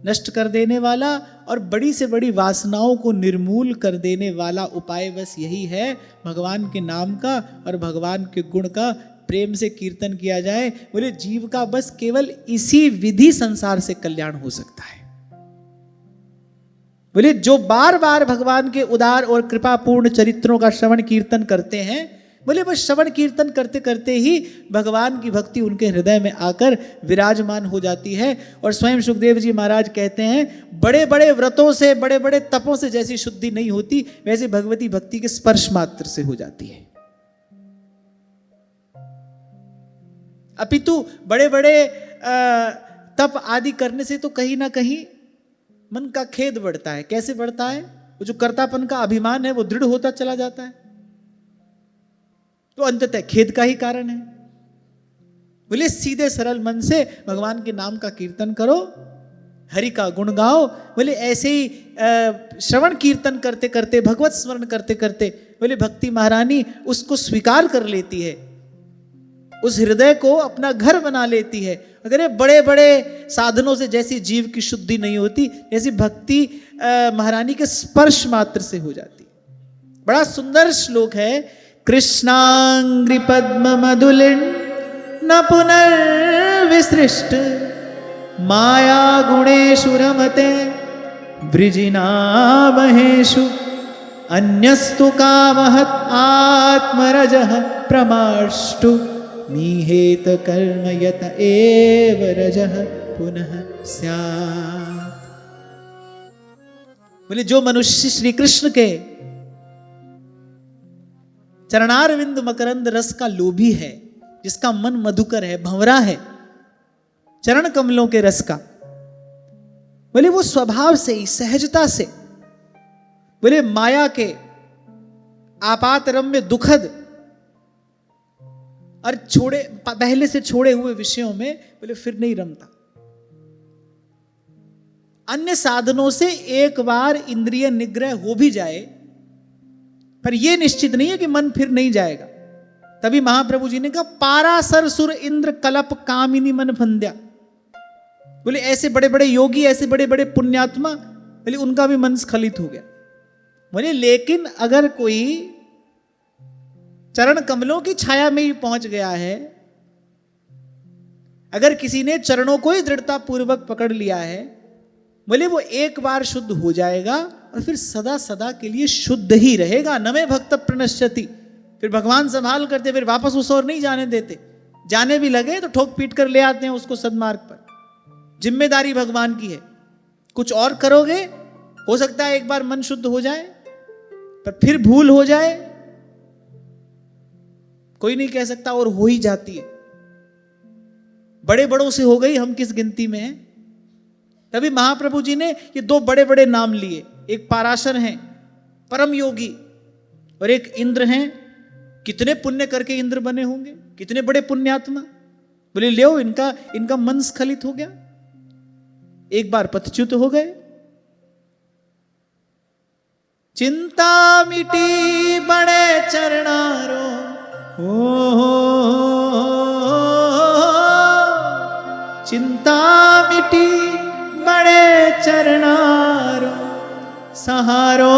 नष्ट कर देने वाला और बड़ी से बड़ी वासनाओं को निर्मूल कर देने वाला उपाय बस यही है, भगवान के नाम का और भगवान के गुण का प्रेम से कीर्तन किया जाए। बोले जीव का बस केवल इसी विधि संसार से कल्याण हो सकता है। बोले जो बार बार भगवान के उदार और कृपापूर्ण चरित्रों का श्रवण कीर्तन करते हैं, बोले बस श्रवण कीर्तन करते करते ही भगवान की भक्ति उनके हृदय में आकर विराजमान हो जाती है। और स्वयं सुखदेव जी महाराज कहते हैं बड़े बड़े व्रतों से बड़े बड़े तपों से जैसी शुद्धि नहीं होती, वैसे भगवती भक्ति के स्पर्श मात्र से हो जाती है। अपितु बड़े बड़े तप आदि करने से तो कहीं ना कहीं मन का खेद बढ़ता है। कैसे बढ़ता है? वो जो कर्तापन का अभिमान है वो दृढ़ होता चला जाता है, तो अंततः खेद का ही कारण है। बोले सीधे सरल मन से भगवान के नाम का कीर्तन करो, हरि का गुण गाओ। बोले ऐसे ही श्रवण कीर्तन करते करते, भगवत स्मरण करते करते, बोले भक्ति महारानी उसको स्वीकार कर लेती है, उस हृदय को अपना घर बना लेती है। अगर बड़े बड़े साधनों से जैसी जीव की शुद्धि नहीं होती, जैसी भक्ति महारानी के स्पर्श मात्र से हो जाती। बड़ा सुंदर श्लोक है, कृष्णांग्रि पद्म मधुलिन न पुनर्विसृष्ट, माया गुणेषु रमते वृजिनामहेषु, अन्यस्तु कामहत् आत्मरजः प्रमाष्टु, मीहेत कर्म यत एव रजः पुनः स्यात्। बोले जो मनुष्य श्री कृष्ण के चरणारविंद मकरंद रस का लोभी है, जिसका मन मधुकर है, भंवरा है चरण कमलों के रस का, बोले वो स्वभाव से ही सहजता से, बोले माया के आपातरम्य दुखद और पहले से छोड़े हुए विषयों में बोले फिर नहीं रमता। अन्य साधनों से एक बार इंद्रिय निग्रह हो भी जाए, पर यह निश्चित नहीं है कि मन फिर नहीं जाएगा। तभी महाप्रभु जी ने कहा पारासर सुर इंद्र कलप कामिनी मन फंद्या। बोले ऐसे बड़े बड़े योगी, ऐसे बड़े बड़े पुण्यात्मा, बोले उनका भी मन स्खलित हो गया। बोले लेकिन अगर कोई चरण कमलों की छाया में ही पहुंच गया है, अगर किसी ने चरणों को ही दृढ़ता पूर्वक पकड़ लिया है, बोले वो एक बार शुद्ध हो जाएगा और फिर सदा सदा के लिए शुद्ध ही रहेगा। न में भक्त प्रणश्यति, फिर भगवान संभाल करते, फिर वापस उस ओर नहीं जाने देते। जाने भी लगे तो ठोक पीट कर ले आते हैं उसको सन्मार्ग पर। जिम्मेदारी भगवान की है। कुछ और करोगे, हो सकता है एक बार मन शुद्ध हो जाए, पर फिर भूल हो जाए, कोई नहीं कह सकता, और हो ही जाती है। बड़े बड़ों से हो गई, हम किस गिनती में हैं। तभी महाप्रभु जी ने ये दो बड़े बड़े नाम लिए, एक पाराशर हैं परम योगी और एक इंद्र हैं। कितने पुण्य करके इंद्र बने होंगे, कितने बड़े पुण्यात्मा। बोले ले इनका मन स्खलित हो गया, एक बार पथच्युत हो गए। चिंता मिटी बड़े चरणारो, चिंता मिटी बड़े चरणारो, सहारो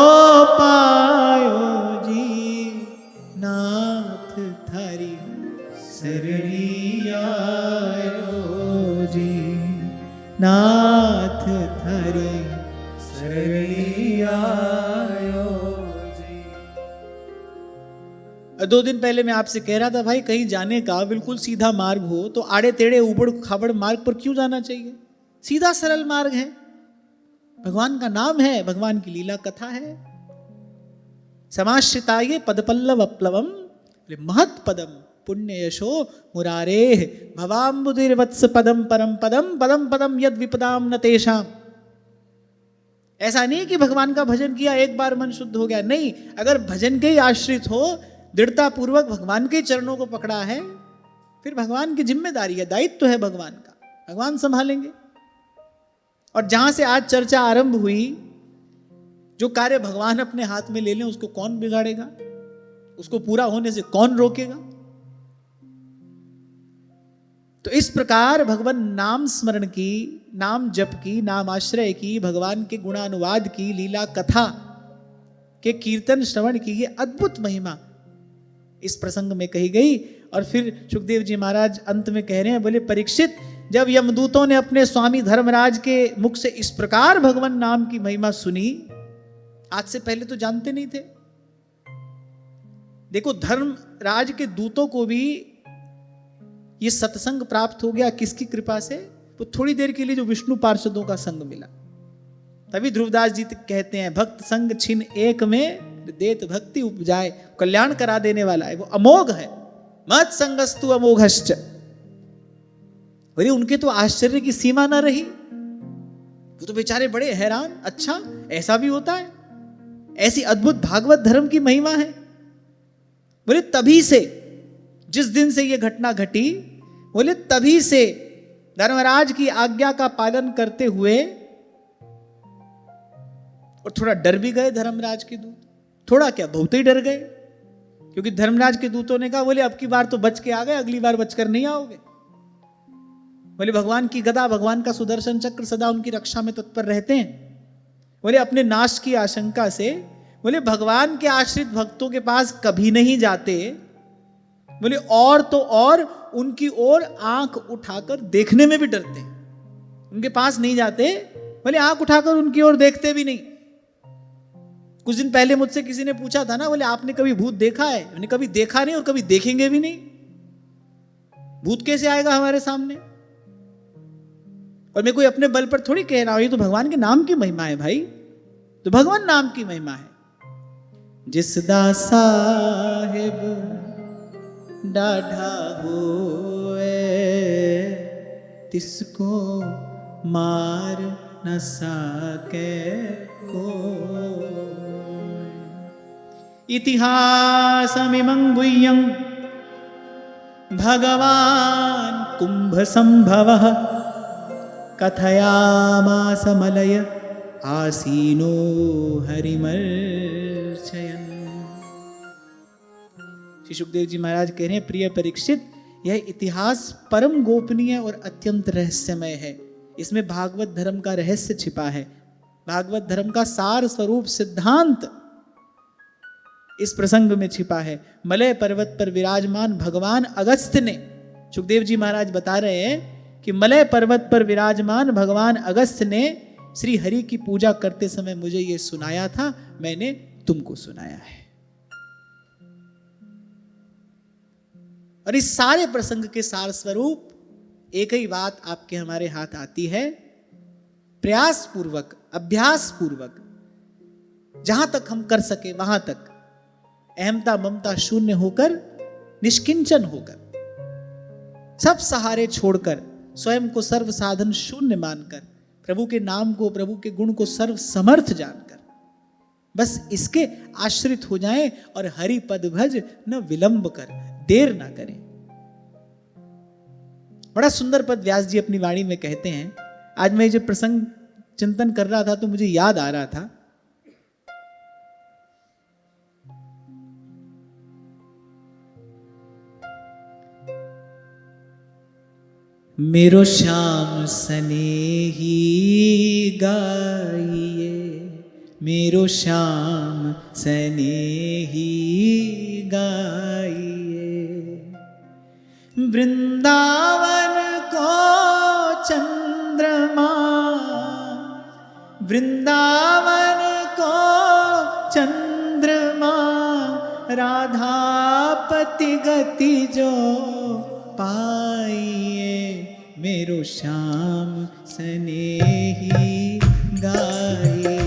पायो जी नाथ थारी सरणी आयो जी, नाथ थारी सरणी आयो जी। 2 दिन पहले मैं आपसे कह रहा था भाई कहीं जाने का बिल्कुल सीधा मार्ग हो तो आड़े टेढ़े उबड़ खाबड़ मार्ग पर क्यों जाना चाहिए? सीधा सरल मार्ग है, भगवान का नाम है, भगवान की लीला कथा है। समाश्रिताये पदपल्लव अप्लवम महत पदम पुण्य यशो मुरारे भवाम्बुदिर्वत्स पदम परम पदम पदम पदम यद विपदाम न तेषाम। ऐसा नहीं कि भगवान का भजन किया एक बार मन शुद्ध हो गया, नहीं, अगर भजन के ही आश्रित हो, दृढ़ता पूर्वक भगवान के चरणों को पकड़ा है, फिर भगवान की जिम्मेदारी है, दायित्व है भगवान का, भगवान संभालेंगे। और जहां से आज चर्चा आरंभ हुई, जो कार्य भगवान अपने हाथ में ले लें उसको कौन बिगाड़ेगा, उसको पूरा होने से कौन रोकेगा? तो इस प्रकार भगवान नाम स्मरण की, नाम जप की, नाम आश्रय की, भगवान के गुणानुवाद की, लीला कथा के कीर्तन श्रवण की ये अद्भुत महिमा इस प्रसंग में कही गई। और फिर सुखदेव जी महाराज अंत में कह रहे हैं, बोले परीक्षित, जब यमदूतों ने अपने स्वामी धर्मराज के मुख से इस प्रकार भगवान नाम की महिमा सुनी, आज से पहले तो जानते नहीं थे। देखो, धर्मराज के दूतों को भी ये सत्संग प्राप्त हो गया, किसकी कृपा से? तो थोड़ी देर के लिए जो विष्णु पार्षदों का संग मिला। तभी ध्रुवदास जी कहते हैं, भक्त संग छिन एक में देत भक्ति उपजाए। कल्याण करा देने वाला है, वो अमोघ है। मत संगस्तु अमोघश्च। बोले उनके तो आश्चर्य की सीमा ना रही, वो तो बेचारे बड़े हैरान, अच्छा ऐसा भी होता है, ऐसी अद्भुत भागवत धर्म की महिमा है। बोले तभी से, जिस दिन से ये घटना घटी, बोले तभी से धर्मराज की आज्ञा का पालन करते हुए, और थोड़ा डर भी गए धर्मराज के दूत, थोड़ा क्या बहुत ही डर गए, क्योंकि धर्मराज के दूतों ने कहा, बोले अब की बार तो बच के आ गए, अगली बार बचकर नहीं आओगे। बोले भगवान की गदा, भगवान का सुदर्शन चक्र सदा उनकी रक्षा में तत्पर रहते हैं। बोले अपने नाश की आशंका से, बोले भगवान के आश्रित भक्तों के पास कभी नहीं जाते। बोले और तो और उनकी ओर आंख उठाकर देखने में भी डरते, उनके पास नहीं जाते। बोले आंख उठाकर उनकी ओर देखते भी नहीं। कुछ दिन पहले मुझसे किसी ने पूछा था ना, बोले आपने कभी भूत देखा है? मैंने कभी देखा नहीं और कभी देखेंगे भी नहीं। भूत कैसे आएगा हमारे सामने? और मैं कोई अपने बल पर थोड़ी कह रहा हूं, ये तो भगवान के नाम की महिमा है भाई, तो भगवान नाम की महिमा है। जिस दा साहेब डाढ़ा होए, तिसको मार न सके कोई। इतिहासमिमं गुह्यं भगवान कुंभ संभवः, कथयामास मलय आसीनो हरिमर्चयन्। श्री सुखदेव जी महाराज कह रहे हैं, प्रिय परीक्षित, यह इतिहास परम गोपनीय और अत्यंत रहस्यमय है। इसमें भागवत धर्म का रहस्य छिपा है, भागवत धर्म का सार स्वरूप सिद्धांत इस प्रसंग में छिपा है। मलय पर्वत पर विराजमान भगवान अगस्त्य ने, सुखदेव जी महाराज बता रहे हैं कि मलय पर्वत पर विराजमान भगवान अगस्त्य ने श्री हरि की पूजा करते समय मुझे यह सुनाया था, मैंने तुमको सुनाया है। और इस सारे प्रसंग के सार स्वरूप एक ही बात आपके हमारे हाथ आती है, प्रयास पूर्वक, अभ्यास पूर्वक, जहां तक हम कर सके वहां तक अहमता ममता शून्य होकर, निष्किंचन होकर, सब सहारे छोड़कर, स्वयं को सर्व साधन शून्य मानकर, प्रभु के नाम को, प्रभु के गुण को सर्व समर्थ जानकर बस इसके आश्रित हो जाएं और हरि पद भज न विलंब कर, देर ना करें। बड़ा सुंदर पद व्यास जी अपनी वाणी में कहते हैं। आज मैं जब प्रसंग चिंतन कर रहा था तो मुझे याद आ रहा था, मेरो श्याम सनेही गाइए, मेरो श्याम सनेही गाइए, वृंदावन को चंद्रमा, वृंदावन को चंद्रमा राधापति गति जो पाइए, मेरो श्याम सनेही गाइए,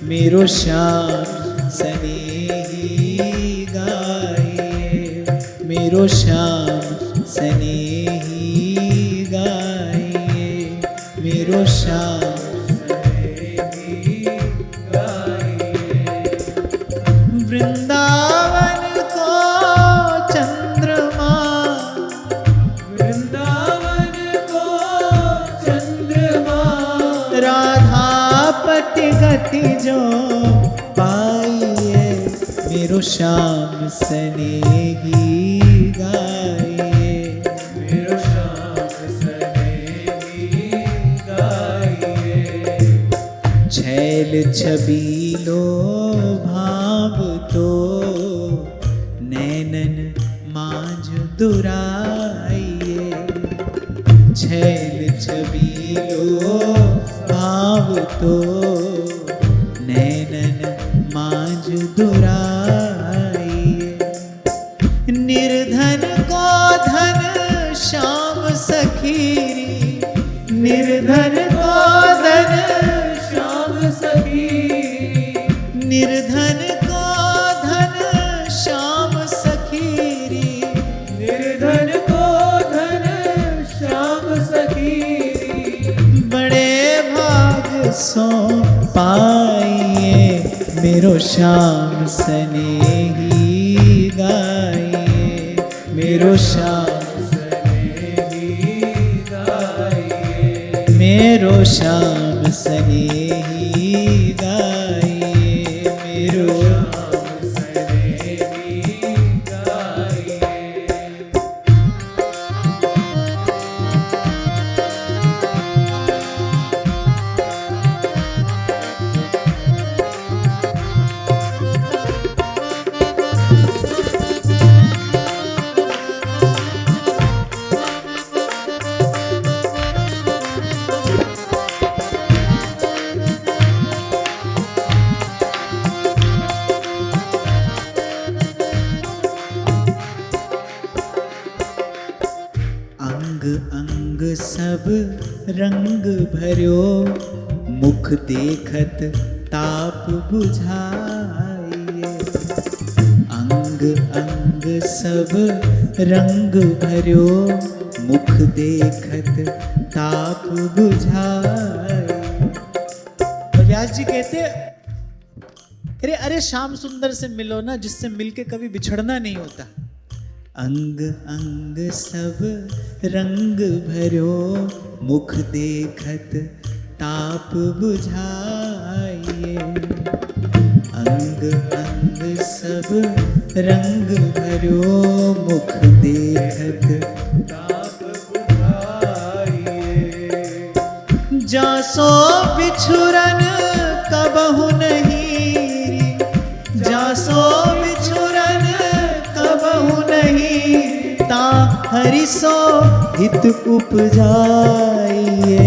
मेरो श्याम सनेही गाइए, मेरो श्याम सनेही गाइए, मेरो श्याम सनेही गाइए। वृंदावन को चंद्रमा, वृंदावन को चंद्रमा, राधापति गति जो पाइए, मेरो श्याम सनेही गाइए, मेरो श्याम सनेही गाइए। छैल छबीलो भाव तो, नैनन मांझ दुराइए, छैल छबीलो भाव तो, नैनन मांझ दुराइए। निर्धन को धन श्याम सखीरी, निर्धन को धन श्याम सखी, निर्धन को धन श्याम सखीरी, निर्धन को धन श्याम सखी। बड़े भाग सो पाइए, मेरो श्याम सनेही गाइए, मेरो श्याम सनेही गाइए, मेरो श्याम सनेही गाइए, मेरो श्याम सनेही गाइए। अंग अंग सब रंग भर्यो, मुख देखत ताप बुझाइए, अंग अंग सब रंग भर्यो, मुख देखत ताप बुझाइए। व्यास जी कहते अरे अरे श्याम सुंदर से मिलो ना, जिससे मिलके कभी बिछड़ना नहीं होता। अंग अंग सब रंग भर्यो, मुख देखत ताप बुझाइए, अंग अंग सब रंग भर्यो, मुख देखत ताप बुझाइए। जासो बिछुरन कबहु नहीं, जासो बिछुरन कबहु नहीं, ता हरिसो हित उपजाइए,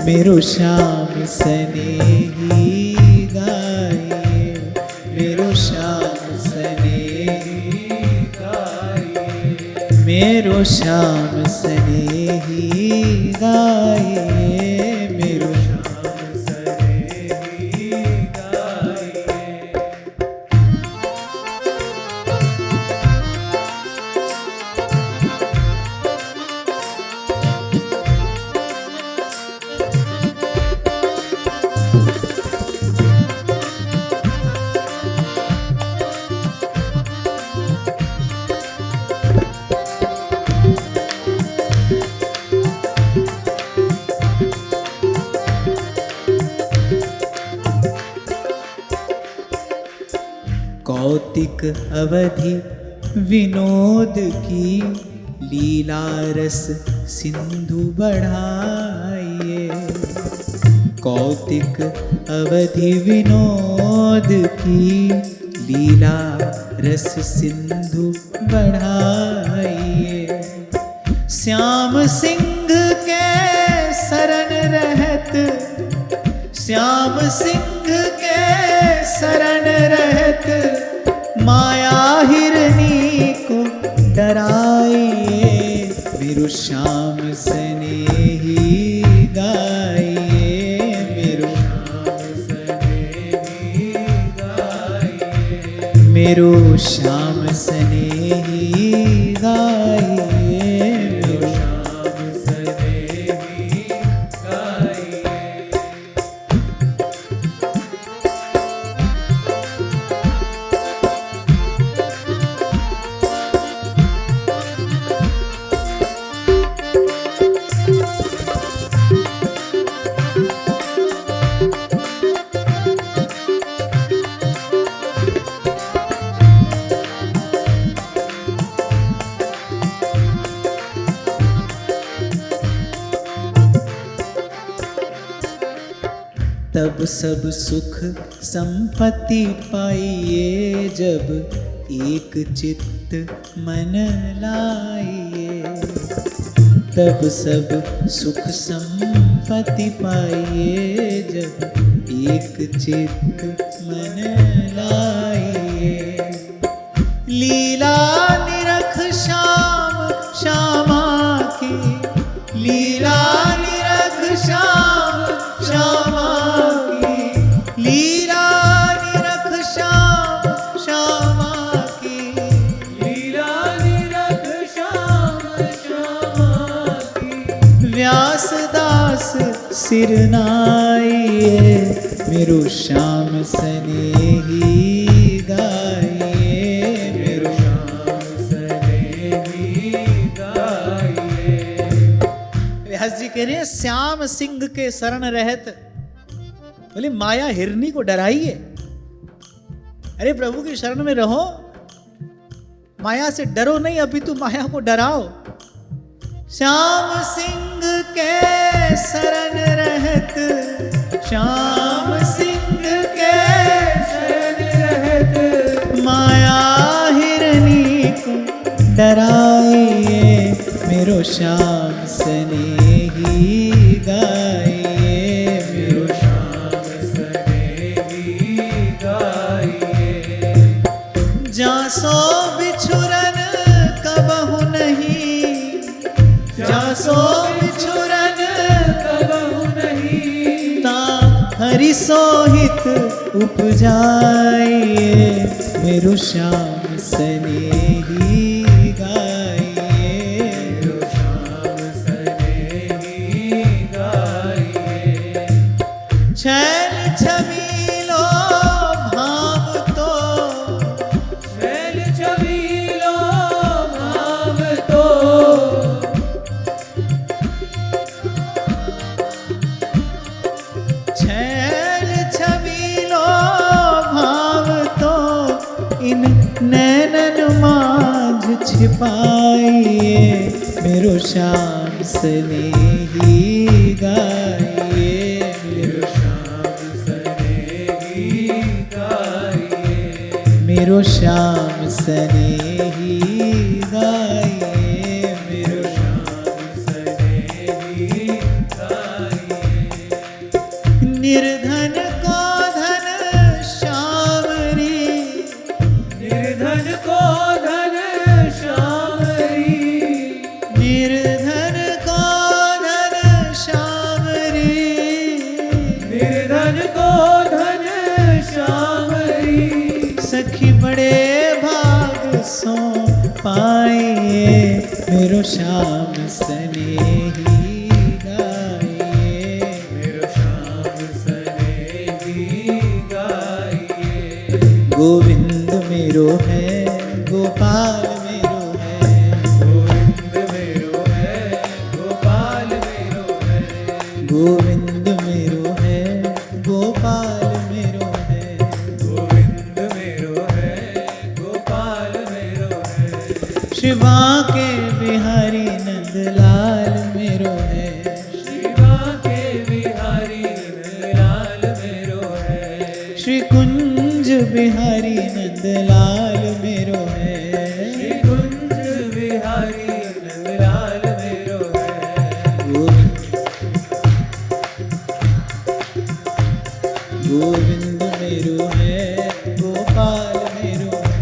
मेरो श्याम सनेही गाइए, मेरो श्याम सनेही गाइए, मेरो श्याम सनेही गाइए, मेरो श्याम सनेही गाइए। कौतिक अवधि विनोद की, लीला रस सिंधु बढ़ाइए, कौतिक अवधि विनोद की, लीला रस सिंधु बढ़ाइए, श्याम सिंह के शरण रहत, श्याम सिंह के शरण रहत, माया मेरो श्याम स्नेही गाइए, मेरो श्याम स्नेही गाइए। तब सब सुख संपत्ति पाइए, जब एक चित्त मन लाइए। तब सब सुख संपत्ति पाइए, जब एक चित्त मन लाइए। लीला निरख श्याम श्यामा की, लीला निरख श्याम श्यामा की, लीला निरख श्याम श्यामा की, लीला निरख श्याम श्यामा की। व्यास दास सिर नाइए, मेरो श्याम स्नेही गाइए, मेरो श्याम स्नेही गाइए। व्यास जी कह रहे हैं श्याम सिंह के शरण रहत, बोले माया हिरनी को डराइए। अरे प्रभु की शरण में रहो, माया से डरो नहीं, अभी तू माया को डराओ। श्याम सिंह के शरण रहत, श्याम सिंह के शरण रहत, माया हिरनी को डराइए, मेरो श्याम स्नेही गाइए, मेरो श्याम स्नेही गाइए। जासो बिछुरन कबहु नहीं, जासो बिछुरन कबहु नहीं, ता हरि सोहित उपजाइए, मेरो श्याम स्नेही गाइए, मेरो श्याम स्नेही गाइए। छैल छबीलो भाव तो, छैल छबीलो भाव तो, छैल छबीलो भाव तो, इन नैनन माझ छिपाइए, मेरो श्याम स्नेही गाइए, मेरो श्याम स्नेही गाइए। मेरो श्याम स्नेही गाइए, मेरो श्याम स्नेही गाइए। निर्धन को धन श्याम री, निर्धन को धन श्याम री, निर्धन को धन श्याम री, निर्धन को धन श्याम री। सखी बड़े भाग सो पाइए, मेरो श्याम स्नेही गाइए, मेरो श्याम स्नेही गाइए। गोविंद मेरो है, गोपाल मेरो है, गोविंद मेरो है, गोपाल मेरो है, गोविंद मेरो है, गोपाल मेरो है, गोविंद मेरो है, गोपाल मेरो है। शिवा के बिहारी नंदलाल मेरो है, शिवा के बिहारी नंदलाल मेरो है, श्री कुंज बिहारी नंदलाल मेरो है, श्री कुंज बिहारी नंदलाल मेरो है। गोविंद मेरो है, गोपाल मेरो है,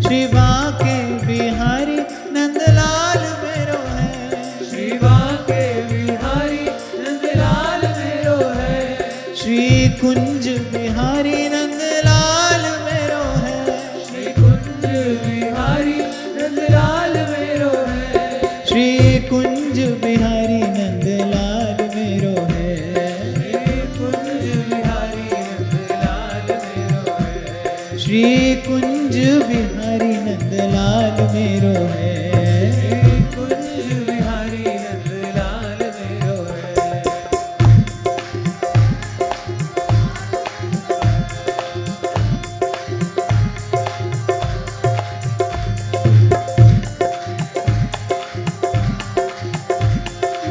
शिवा के बिहारी नंदलाल मेरो है, शिवा के बिहारी नंदलाल मेरो है, श्री कुंज बिहारी नंदलाल मेरो है, श्री श्री कुंज बिहारी नंदलाल मेरो है। श्री कुंज बिहारी नंदलाल मेरो है।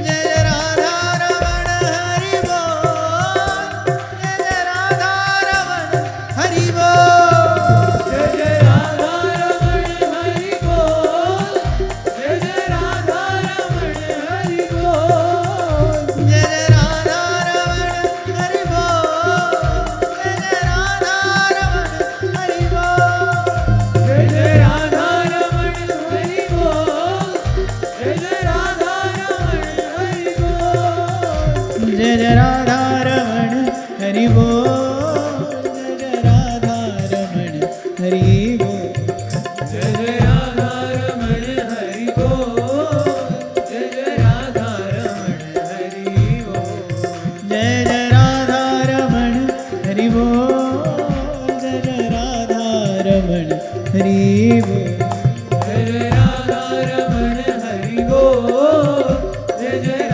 जय राधा रमण हरि बोल, जय राधा रमण हरि बोल। जय जय राधा रमण हरि बोल, जय जय राधा रमण हरि बोल। जय जय राधा रमण हरि बोल, जय जय राधा रमण हरि बोल। जय जय राधा रमण हरि बोल, जय जय राधा रमण हरि बोल। जय जय राधा रमण हरि बोल, जय जय राधा रमण हरि बोल। जय जय राधा रमण हरि बोल, जय जय राधा रमण हरि बोल। जय जय राधा रमण हरि बोल, जय जय राधा रमण हरि बोल। जय जय राधा रमण हरि बोल, जय जय